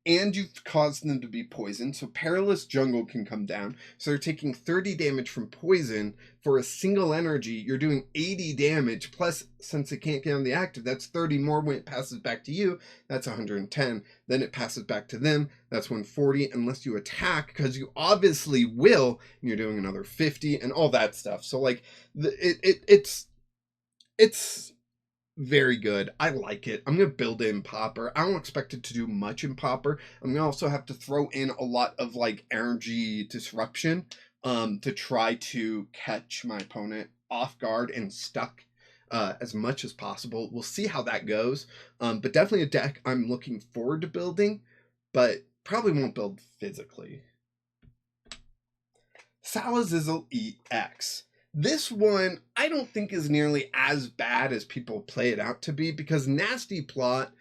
and you've caused them to be poisoned. So Perilous Jungle can come down. So they're taking 30 damage from poison for a single energy. You're doing 80 damage. Plus, since it can't get on the active, that's 30 more when it passes back to you. That's 110. Then it passes back to them. That's 140, unless you attack, because you obviously will. And you're doing another 50 and all that stuff. So like, it's very good. I like it. I'm going to build it in Popper. I don't expect it to do much in Popper. I'm going to also have to throw in a lot of like energy disruption to try to catch my opponent off guard and stuck as much as possible. We'll see how that goes. But definitely a deck I'm looking forward to building, but probably won't build physically. Salazzle EX. This one, I don't think is nearly as bad as people play it out to be, because Nasty Plot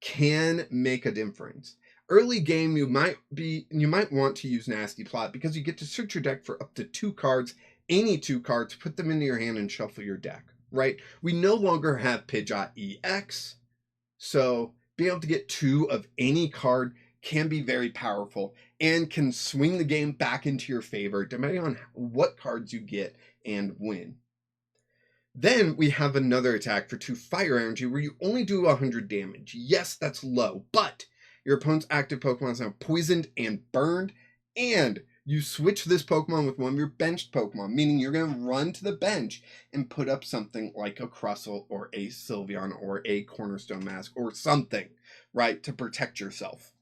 can make a difference. Early game, you might want to use Nasty Plot because you get to search your deck for up to 2 cards, any 2 cards, put them into your hand and shuffle your deck, right? We no longer have Pidgeot EX, so being able to get 2 of any card can be very powerful and can swing the game back into your favor depending on what cards you get and win. Then we have another attack for 2 fire energy where you only do 100 damage. Yes, that's low, but your opponent's active Pokemon is now poisoned and burned, and you switch this Pokemon with one of your benched Pokemon, meaning you're going to run to the bench and put up something like a Crustle or a Sylveon or a Cornerstone Mask or something, right, to protect yourself.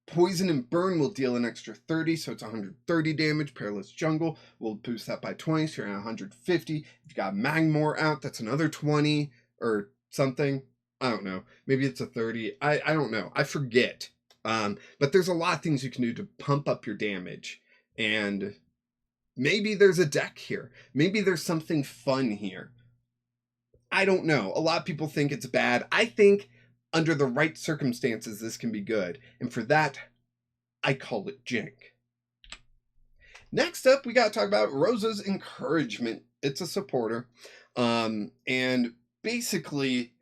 Poison and Burn will deal an extra 30, so it's 130 damage. Perilous Jungle will boost that by 20, so you're at 150. If you got Magmar out, that's another 20 or something. I don't know. Maybe it's a 30. I don't know. I forget. But there's a lot of things you can do to pump up your damage. And maybe there's a deck here. Maybe there's something fun here. I don't know. A lot of people think it's bad. I think under the right circumstances, this can be good. And for that, I call it jank. Next up, we got to talk about Rosa's Encouragement. It's a supporter. And basically,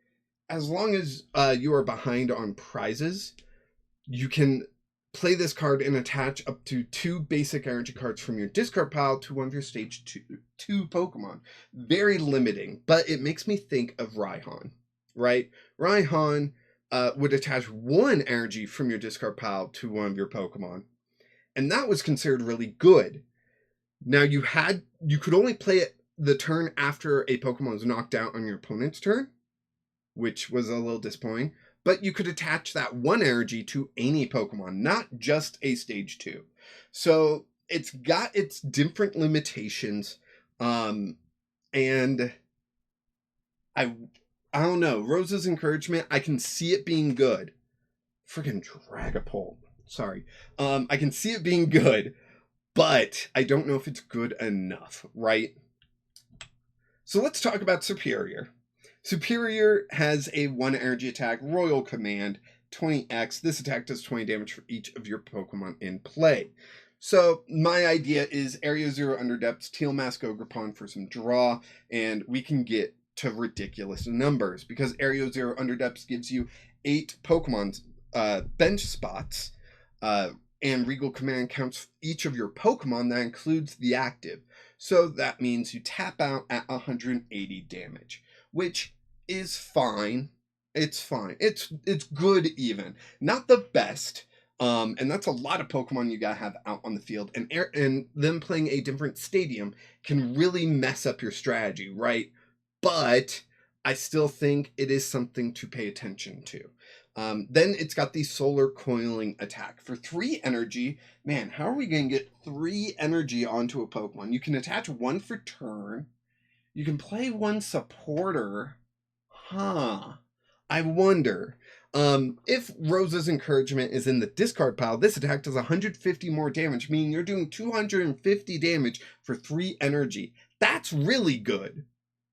as long as you are behind on prizes, you can play this card and attach up to 2 basic energy cards from your discard pile to one of your stage 2 Pokemon. Very limiting, but it makes me think of Raihan, right? Raihan would attach 1 energy from your discard pile to one of your Pokemon, and that was considered really good. Now you could only play it the turn after a Pokemon was knocked out on your opponent's turn, which was a little disappointing, but you could attach that 1 energy to any Pokemon, not just a stage 2. So it's got its different limitations, and I don't know. Rose's Encouragement, I can see it being good. Freaking Dragapult. Sorry. I can see it being good, but I don't know if it's good enough, right? So let's talk about Superior. Superior has a 1 energy attack, Royal Command, 20x. This attack does 20 damage for each of your Pokemon in play. So my idea is Area 0 Underdepths, Teal Mask Ogerpon for some draw, and we can get to ridiculous numbers because Area 0 Underdepths gives you 8 Pokemon's bench spots, and Regal Command counts each of your Pokemon. That includes the active. So that means you tap out at 180 damage, which is fine. It's fine. It's good even. Not the best. And that's a lot of Pokemon you gotta have out on the field. And them playing a different stadium can really mess up your strategy, right? But I still think it is something to pay attention to. Then it's got the Solar Coiling attack. For 3 energy, man, how are we going to get 3 energy onto a Pokemon? You can attach 1 for turn. You can play 1 supporter. I wonder. If Rose's Encouragement is in the discard pile, this attack does 150 more damage, meaning you're doing 250 damage for 3 energy. That's really good.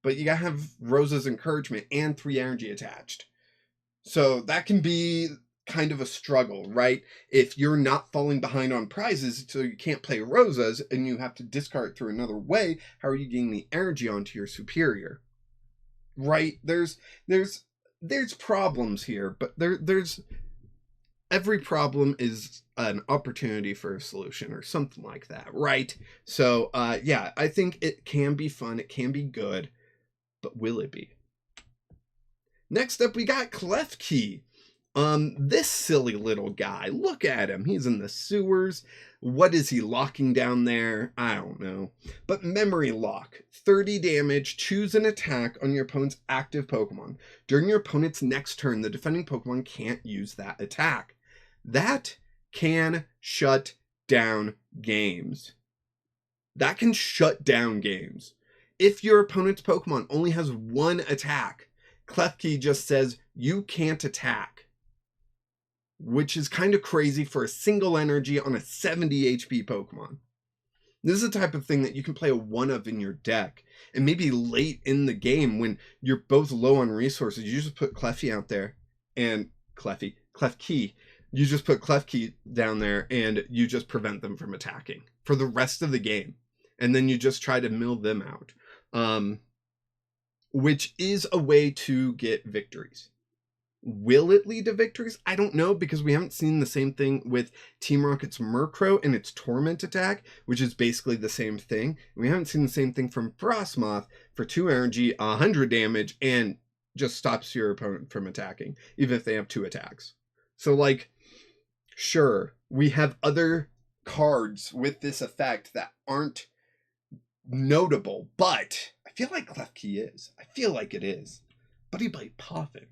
But you gotta have Rose's Encouragement and 3 energy attached. So that can be kind of a struggle, right? If you're not falling behind on prizes, so you can't play Rosas, and you have to discard through another way, how are you getting the energy onto your Superior? Right? There's problems here, but there's every problem is an opportunity for a solution or something like that, right? So yeah, I think it can be fun, it can be good, but will it be? Next up, we got Klefki. This silly little guy. Look at him. He's in the sewers. What is he locking down there? I don't know. But Memory Lock. 30 damage. Choose an attack on your opponent's active Pokemon. During your opponent's next turn, the defending Pokemon can't use that attack. That can shut down games. That can shut down games. If your opponent's Pokemon only has 1 attack, Klefki just says, you can't attack. Which is kind of crazy for a single energy on a 70 HP Pokemon. This is the type of thing that you can play a 1 of in your deck. And maybe late in the game when you're both low on resources, you just put Klefki out there and Klefki. You just put Klefki down there and you just prevent them from attacking for the rest of the game. And then you just try to mill them out. Which is a way to get victories. Will it lead to victories? I don't know, because we haven't seen the same thing with Team Rocket's Murkrow and its Torment attack, which is basically the same thing. We haven't seen the same thing from Frostmoth for 2 energy, 100 damage, and just stops your opponent from attacking, even if they have 2 attacks. So, like, sure, we have other cards with this effect that aren't notable, but I feel like Klefki is. I feel like it is. Buddy Bite Poffin.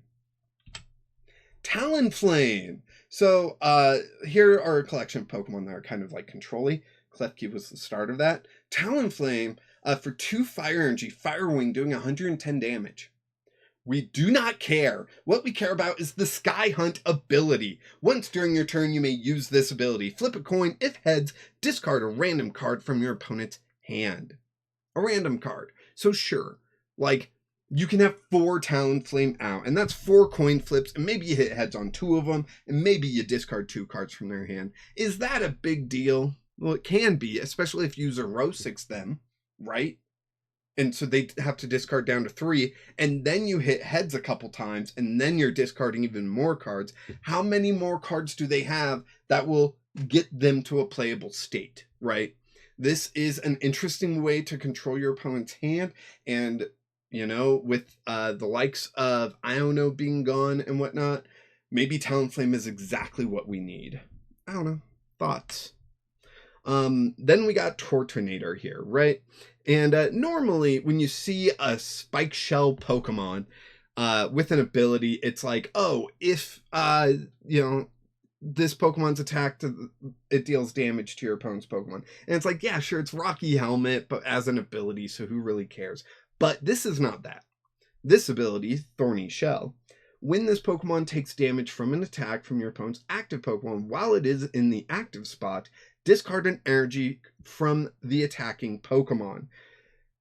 Talonflame. So here are a collection of Pokemon that are kind of like control-y. Klefki was the start of that. Talonflame, for 2 fire energy, Fire Wing doing 110 damage. We do not care. What we care about is the Sky Hunt ability. Once during your turn, you may use this ability. Flip a coin. If heads, discard a random card from your opponent's hand. A random card. So sure, like, you can have 4 Talonflame out, and that's 4 coin flips, and maybe you hit heads on 2 of them, and maybe you discard 2 cards from their hand. Is that a big deal? Well, it can be, especially if you Zero-6 them, right? And so they have to discard down to 3, and then you hit heads a couple times, and then you're discarding even more cards. How many more cards do they have that will get them to a playable state, right? This is an interesting way to control your opponent's hand, and, you know, with the likes of Iono being gone and whatnot, maybe Talonflame is exactly what we need. I don't know. Thoughts? Then we got Tortonator here, right? And normally when you see a Spike Shell Pokemon with an ability, it's like, oh, if, you know, this Pokemon's attacked, it deals damage to your opponent's Pokemon. And it's like, yeah, sure, it's Rocky Helmet, but as an ability, so who really cares? But this is not that. This ability, Thorny Shell, when this Pokemon takes damage from an attack from your opponent's active Pokemon while it is in the active spot, discard an energy from the attacking Pokemon.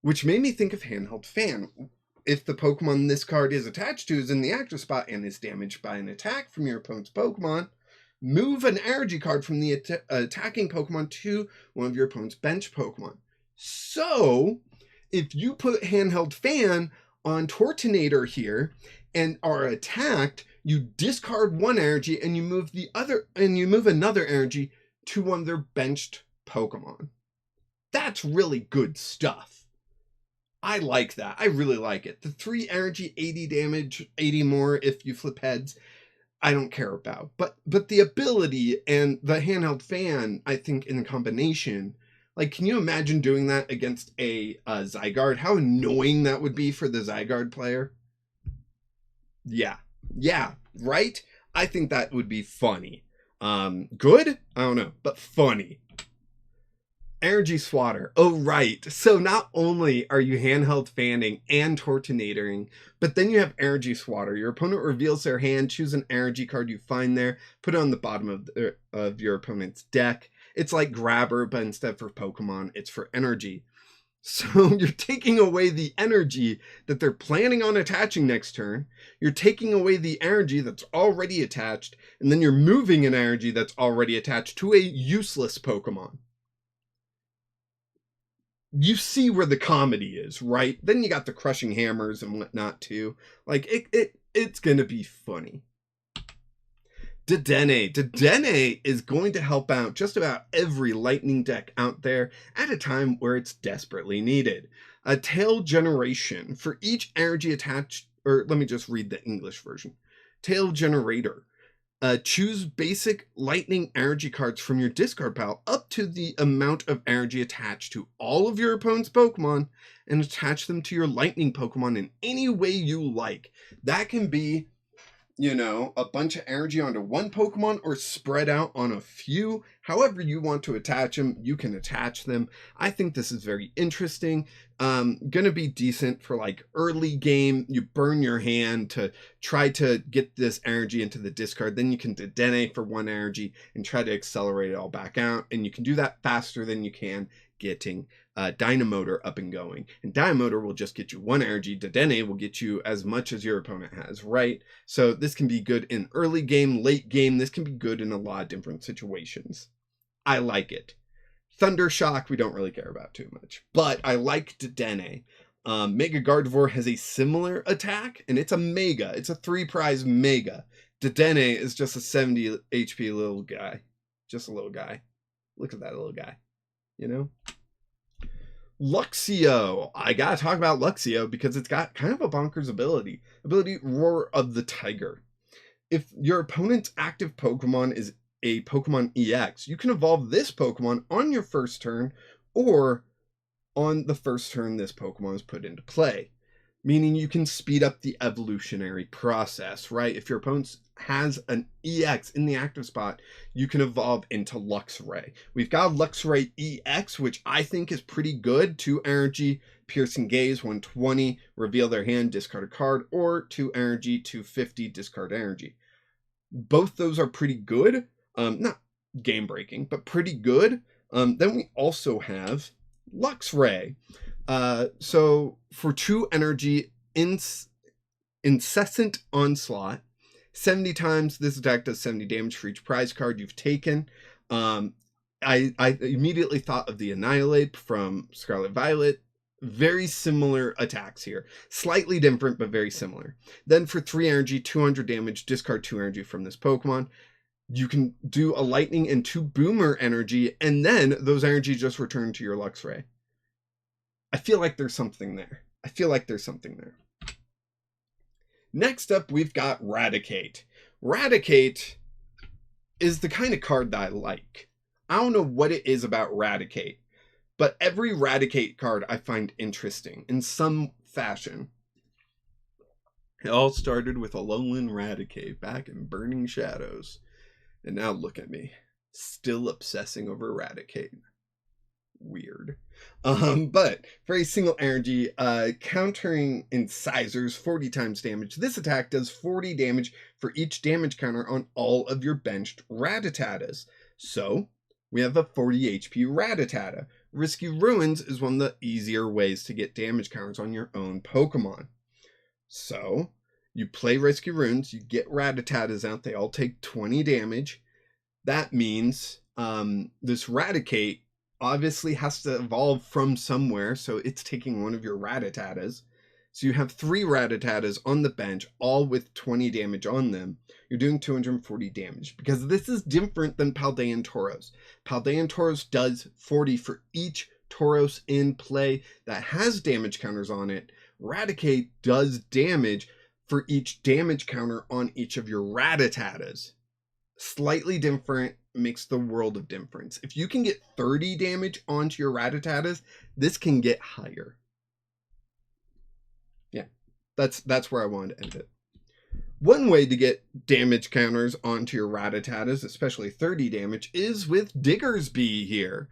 Which made me think of Handheld Fan. If the Pokemon this card is attached to is in the active spot and is damaged by an attack from your opponent's Pokemon, move an energy card from the attacking Pokemon to one of your opponent's bench Pokemon. So, if you put Handheld Fan on Tortonator here and are attacked, you discard one energy and you move another energy to one of their benched Pokemon. That's really good stuff. I like that. I really like it. The 3 energy, 80 damage, 80 more if you flip heads, I don't care about. But the ability and the Handheld Fan, I think in combination, like, can you imagine doing that against a Zygarde? How annoying that would be for the Zygarde player. Yeah, right? I think that would be funny. Good? I don't know, but funny. Energy Swatter. Oh, right. So not only are you handheld fanning and Tortonatoring, but then you have Energy Swatter. Your opponent reveals their hand, choose an energy card you find there, put it on the bottom of your opponent's deck. It's like Grabber, but instead for Pokemon, it's for energy. So you're taking away the energy that they're planning on attaching next turn. You're taking away the energy that's already attached, and then you're moving an energy that's already attached to a useless Pokemon. You see where the comedy is, right? Then you got the crushing hammers and whatnot too. Like, it's gonna be funny. Dedenne. Dedenne is going to help out just about every lightning deck out there at a time where it's desperately needed. A tail generation. For each energy attached, or let me just read the English version. Tail generator. Choose basic lightning energy cards from your discard pile up to the amount of energy attached to all of your opponent's Pokemon and attach them to your lightning Pokemon in any way you like. That can be, you know, a bunch of energy onto one Pokemon or spread out on a few. However you want to attach them, you can attach them. I think this is very interesting. Gonna be decent for like early game. You burn your hand to try to get this energy into the discard. Then you can Dedenne for 1 energy and try to accelerate it all back out. And you can do that faster than you can getting Dynamotor up and going. And Dynamotor will just get you 1 energy. Dedenne will get you as much as your opponent has, right? So this can be good in early game, late game. This can be good in a lot of different situations. I like it. Thunder Shock, we don't really care about too much. But I like Dedenne. Mega Gardevoir has a similar attack, and it's a Mega. It's a 3-prize Mega. Dedenne is just a 70 HP little guy. Just a little guy. Look at that little guy. You know? Luxio. I gotta talk about Luxio because it's got kind of a bonkers ability. Roar of the Tiger. If your opponent's active Pokemon is a Pokemon EX, you can evolve this Pokemon on your first turn or on the first turn this Pokemon is put into play. Meaning you can speed up the evolutionary process, right? If your opponent has an EX in the active spot, you can evolve into Luxray. We've got Luxray EX, which I think is pretty good. 2 energy, Piercing Gaze, 120, reveal their hand, discard a card, or 2 energy, 250, discard energy. Both those are pretty good. Not game breaking, but pretty good. Then we also have Luxray. So for 2 energy, Incessant Onslaught. 70 times this attack does 70 damage for each prize card you've taken. I immediately thought of the Annihilate from Scarlet Violet. Very similar attacks here. Slightly different, but very similar. Then for 3 energy, 200 damage, discard 2 energy from this Pokemon. You can do a Lightning and 2 Boomer energy, and then those energy just return to your Luxray. I feel like there's something there. Next up, we've got Raticate. Raticate is the kind of card that I like. I don't know what it is about Raticate, but every Raticate card I find interesting in some fashion. It all started with Alolan Raticate back in Burning Shadows. And now look at me, still obsessing over Raticate. weird. But for a single energy, countering incisors 40 times damage, this attack does 40 damage for each damage counter on all of your benched Rattatatas. So we have a 40 HP Rattata. Risky Ruins is one of the easier ways to get damage counters on your own Pokemon. So you play Risky Ruins, you get Rattatatas out, they all take 20 damage. That means this Raticate obviously has to evolve from somewhere, so it's taking one of your Rattatatas. So you have 3 Rattatatas on the bench, all with 20 damage on them. You're doing 240 damage, because this is different than Paldean Tauros. Paldean Tauros does 40 for each Tauros in play that has damage counters on it. Raticate does damage for each damage counter on each of your Rattatatas. Slightly different, makes the world of difference. If you can get 30 damage onto your Rattatatas, this can get higher. Yeah, that's where I wanted to end it. One way to get damage counters onto your Rattatatas, especially 30 damage, is with Diggersby here.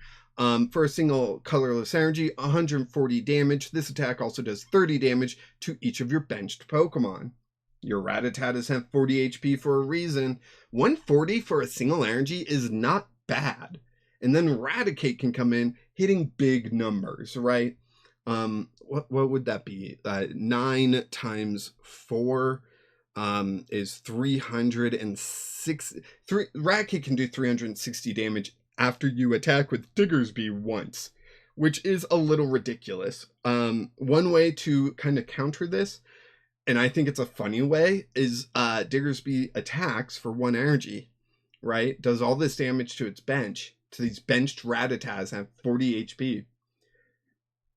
For a single colorless energy, 140 damage. This attack also does 30 damage to each of your benched Pokemon. Your Rattatatas have 40 HP for a reason. 140 for a single energy is not bad. And then Raticate can come in hitting big numbers, right? What would that be? 9 times 4 is 306. Raticate can do 360 damage after you attack with Diggersby once, which is a little ridiculous. One way to kind of counter this, and I think it's a funny way, is Diggersby attacks for 1 energy, right? Does all this damage to its bench, to these benched Rattatas have 40 HP.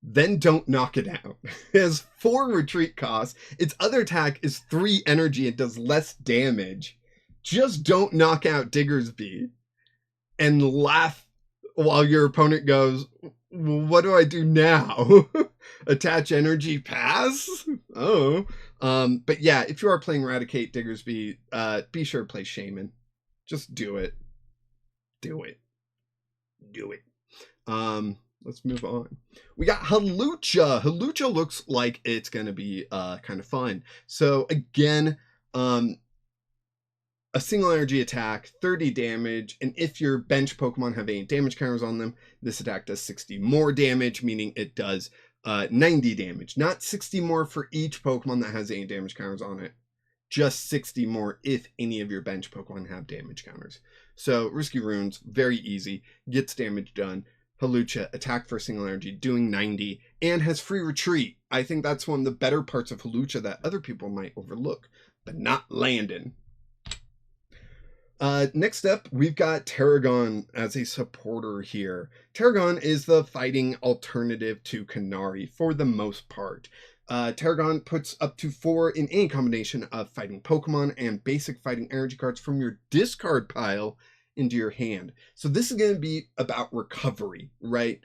Then don't knock it out. It has 4 retreat costs. Its other attack is 3 energy and does less damage. Just don't knock out Diggersby and laugh while your opponent goes, what do I do now? Attach energy, pass? Oh. But yeah, if you are playing Raticate Diggersby, be sure to play Shaman. Just do it. Do it. Do it. Let's move on. We got Hawlucha. Hawlucha looks like it's going to be kind of fun. So again, a single energy attack, 30 damage, and if your bench Pokemon have any damage counters on them, this attack does 60 more damage, meaning it does 90 damage. Not 60 more for each Pokemon that has any damage counters on it. Just 60 more if any of your bench Pokemon have damage counters. So Risky Runes, very easy, gets damage done. Hawlucha, attack for a single energy, doing 90, and has free retreat. I think that's one of the better parts of Hawlucha that other people might overlook, but not Landon. Next up, we've got Tarragon as a supporter here. Tarragon is the fighting alternative to Canary for the most part. Tarragon puts up to 4 in any combination of fighting Pokemon and basic fighting energy cards from your discard pile into your hand. So this is going to be about recovery, right?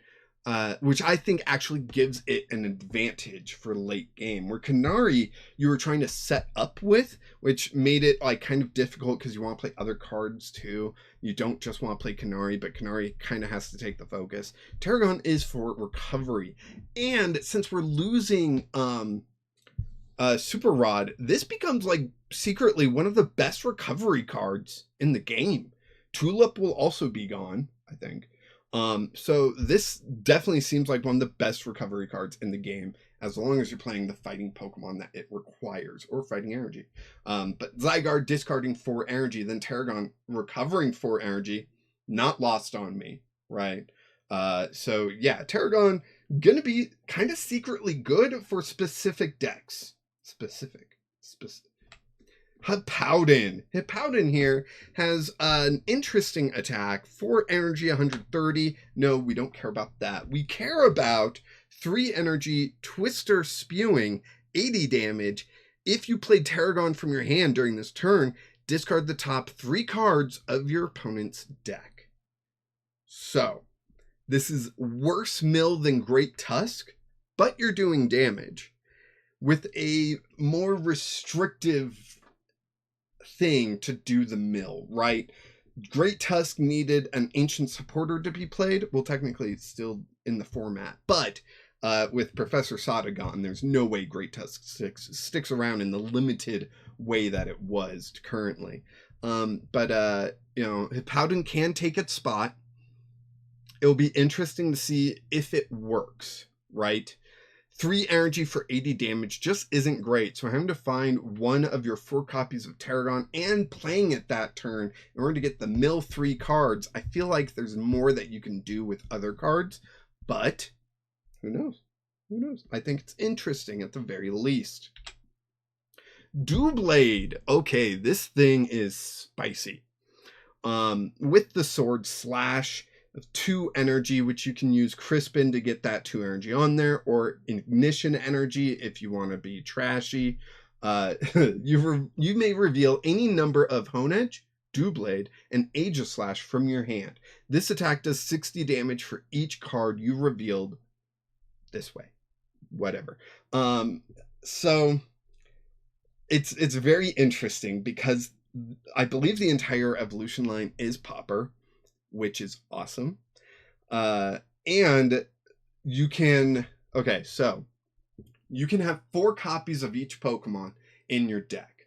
Which I think actually gives it an advantage for late game, where Canary you were trying to set up with, which made it like kind of difficult because you want to play other cards too. You don't just want to play Canary, but Canary kind of has to take the focus. Tarragon is for recovery, and since we're losing Super Rod, this becomes like secretly one of the best recovery cards in the game. Tulip will also be gone, I think. So this definitely seems like one of the best recovery cards in the game, as long as you're playing the fighting Pokemon that it requires, or fighting energy. But Zygarde discarding 4 energy, then Tarragon recovering 4 energy, not lost on me, right? So yeah, Tarragon gonna be kind of secretly good for specific decks. Specific. Hippowdon. Hippowdon here has an interesting attack. 4 energy, 130. No, we don't care about that. We care about 3 energy, Twister Spewing, 80 damage. If you play Tarragon from your hand during this turn, discard the top 3 cards of your opponent's deck. So, this is worse mill than Great Tusk, but you're doing damage with a more restrictive thing to do the mill, right? Great Tusk needed an Ancient Supporter to be played. Well, technically it in the format. But with Professor Sada gone, there's no way Great Tusk sticks around in the limited way that it was currently. But Hippowdon can take its spot. It'll be interesting to see if it works, right? 3 energy for 80 damage just isn't great. So having to find one of your 4 copies of Tarragon and playing it that turn in order to get the mill 3 cards, I feel like there's more that you can do with other cards. But who knows? Who knows? I think it's interesting at the very least. Doublade. Okay, this thing is spicy. With the sword slash, 2 energy, which you can use Crispin to get that 2 energy on there, or ignition energy if you want to be trashy. You may reveal any number of Hone Edge, Doublade, and Aegislash from your hand. This attack does 60 damage for each card you revealed this way. Whatever. So it's very interesting because I believe the entire evolution line is Pauper, which is awesome. And you can, so you can have 4 copies of each Pokemon in your deck.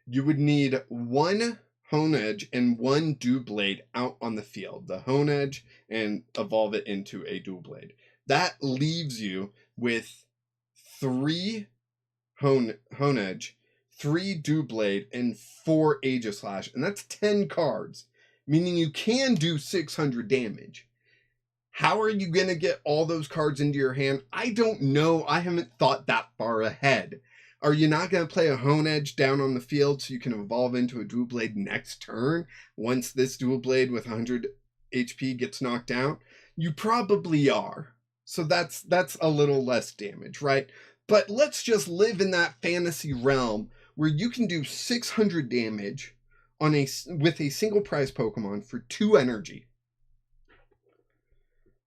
You would need 1 Hone Edge and 1 Doublade out on the field. The Hone Edge and evolve it into a Doublade. That leaves you with 3 Hone Edge, 3 Doublade, and 4 Aegislash. And that's 10 cards, meaning you can do 600 damage. How are you going to get all those cards into your hand? I don't know. I haven't thought that far ahead. Are you not going to play a Hone Edge down on the field so you can evolve into a Doublade next turn once this Doublade with 100 HP gets knocked out? You probably are. So that's a little less damage, right? But let's just live in that fantasy realm where you can do 600 damage with a single prize Pokemon for 2 energy.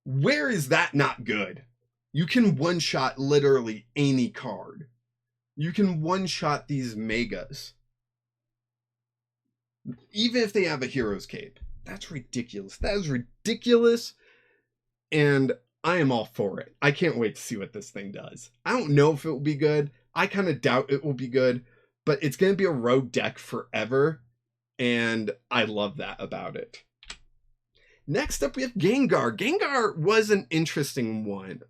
Where is that not good? You can one-shot literally any card. You can one-shot these Megas. Even if they have a Hero's Cape. That's ridiculous. That is ridiculous. And I am all for it. I can't wait to see what this thing does. I don't know if it will be good. I kind of doubt it will be good. But it's going to be a rogue deck forever. And I love that about it. Next up, we have Gengar. Gengar was an interesting one.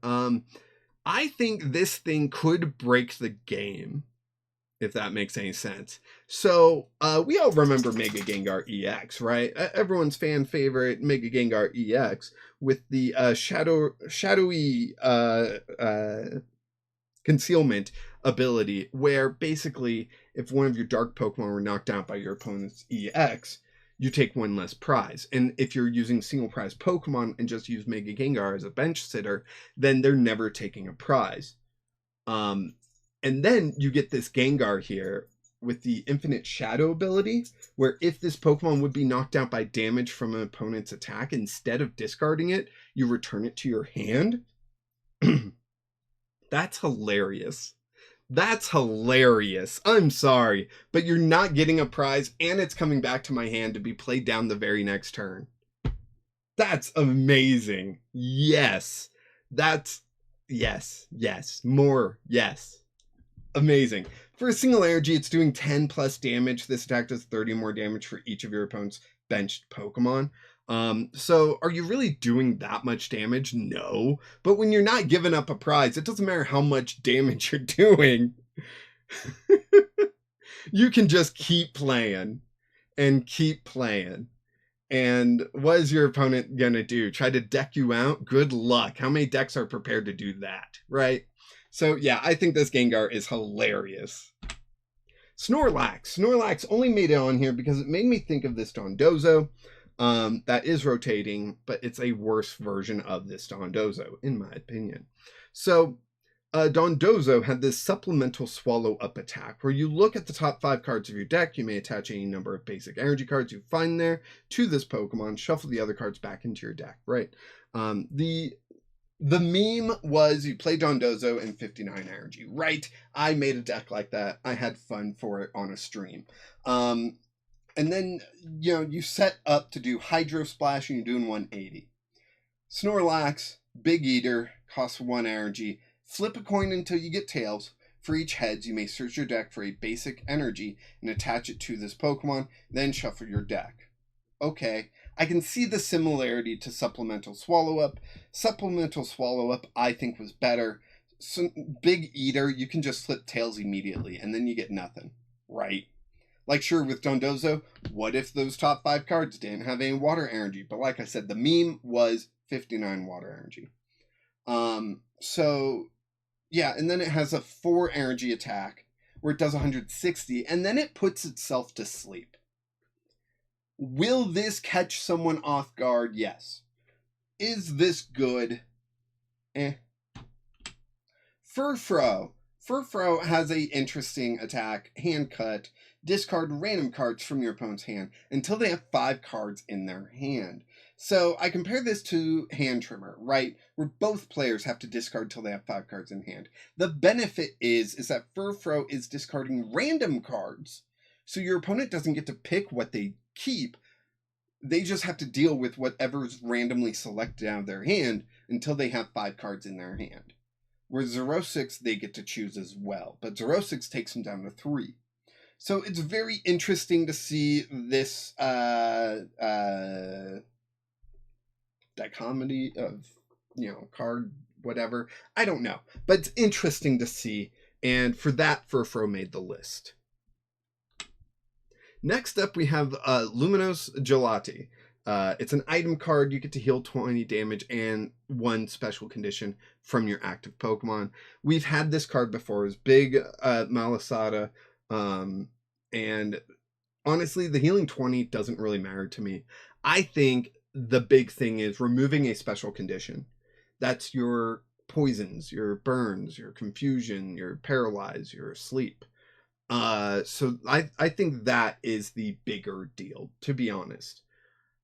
I think this thing could break the game, if that makes any sense. So, we all remember Mega Gengar EX, right? Everyone's fan favorite Mega Gengar EX with the shadowy concealment ability, where basically, if one of your dark Pokemon were knocked out by your opponent's EX, you take 1 less prize. And if you're using single prize Pokemon and just use Mega Gengar as a bench sitter, then they're never taking a prize. And then you get this Gengar here with the Infinite Shadow ability, where if this Pokemon would be knocked out by damage from an opponent's attack, instead of discarding it, you return it to your hand. That's hilarious. That's hilarious. I'm sorry, but you're not getting a prize and it's coming back to my hand to be played down the very next turn. That's amazing. Yes. Yes. More. Yes. Amazing. For a single energy, it's doing 10 plus damage. This attack does 30 more damage for each of your opponent's benched Pokemon. So are you really doing that much damage? No. But when you're not giving up a prize, it doesn't matter how much damage you're doing. You can just keep playing and keep playing. And what is your opponent gonna do? Try to deck you out? Good luck. How many decks are prepared to do that, right? So yeah, I think this Gengar is hilarious. Snorlax. Snorlax only made it on here because it made me think of this Dondozo. That is rotating, but it's a worse version of this Dondozo, in my opinion. So, Dondozo had this supplemental Swallow Up attack, where you look at the top 5 cards of your deck, you may attach any number of basic energy cards you find there to this Pokemon, shuffle the other cards back into your deck, right? The meme was you play Dondozo and 59 energy, right? I made a deck like that. I had fun for it on a stream. And then, you set up to do Hydro Splash and you're doing 180. Snorlax Big Eater, costs 1 energy. Flip a coin until you get tails. For each heads, you may search your deck for a basic energy and attach it to this Pokemon, then shuffle your deck. Okay, I can see the similarity to Supplemental Swallow-Up. Supplemental Swallow-Up, I think, was better. So, Big Eater, you can just flip tails immediately, and then you get nothing, right? Like, sure, with Dondozo, what if those top 5 cards didn't have any water energy? But like I said, the meme was 59 water energy. So, yeah, and then it has a 4 energy attack, where it does 160, and then it puts itself to sleep. Will this catch someone off guard? Yes. Is this good? Furfrou. Furfrou has a interesting attack, hand cut. Discard random cards from your opponent's hand until they have 5 cards in their hand. So I compare this to Hand Trimmer, right? Where both players have to discard till they have 5 cards in hand. The benefit is that Furfrou is discarding random cards. So your opponent doesn't get to pick what they keep. They just have to deal with whatever's randomly selected out of their hand until they have 5 cards in their hand. Whereas Xerosix, they get to choose as well. But Xerosix takes them down to 3. So it's very interesting to see this dichotomy of, card, whatever. I don't know. But it's interesting to see. And for that, Furfrou made the list. Next up, we have Luminous Gelati. It's an item card. You get to heal 20 damage and 1 special condition from your active Pokemon. We've had this card before. It was big Malasada. And honestly, the healing 20 doesn't really matter to me. I think the big thing is removing a special condition. That's your poisons, your burns, your confusion, your paralyze, your sleep. So I think that is the bigger deal, to be honest.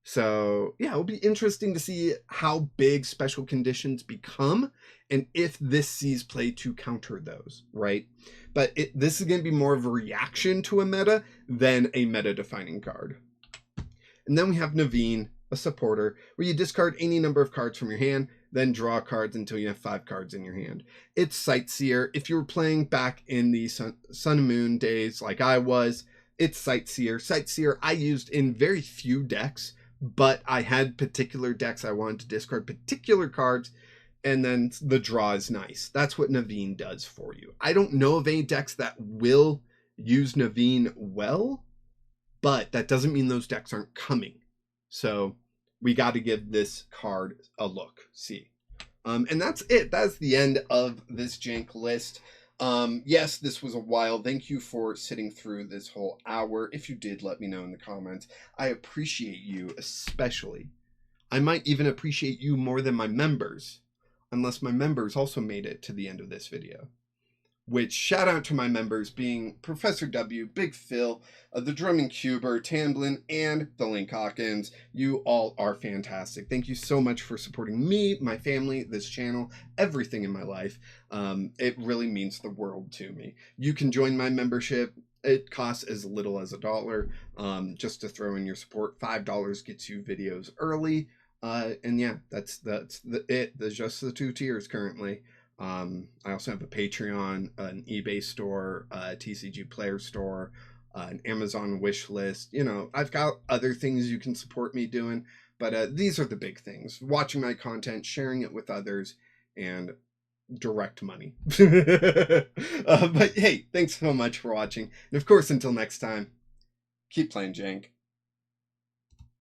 So yeah, it'll be interesting to see how big special conditions become and if this sees play to counter those, right? But this is going to be more of a reaction to a meta than a meta-defining card. And then we have Naveen, a supporter, where you discard any number of cards from your hand, then draw cards until you have 5 cards in your hand. It's Sightseer. If you were playing back in the Sun and Moon days like I was, it's Sightseer. Sightseer I used in very few decks, but I had particular decks I wanted to discard particular cards, and then the draw is nice. That's what Naveen does for you. I don't know of any decks that will use Naveen well, but that doesn't mean those decks aren't coming. So we got to give this card a look, see. And that's it. That's the end of this jank list. Yes, this was a while. Thank you for sitting through this whole hour. If you did, let me know in the comments. I appreciate you especially. I might even appreciate you more than my members, unless my members also made it to the end of this video. Which, shout out to my members being Professor W, Big Phil, the Drumming Cuber, Tamblin, and the Link Hawkins. You all are fantastic. Thank you so much for supporting me, my family, this channel, everything in my life. It really means the world to me. You can join my membership. It costs as little as $1, just to throw in your support. $5 gets you videos early. And yeah, that's it. There's just the 2 tiers currently. I also have a Patreon, an eBay store, a TCG player store, an Amazon wish list. I've got other things you can support me doing, but these are the big things. Watching my content, sharing it with others, and direct money. But hey, thanks so much for watching. And of course, until next time, keep playing jank.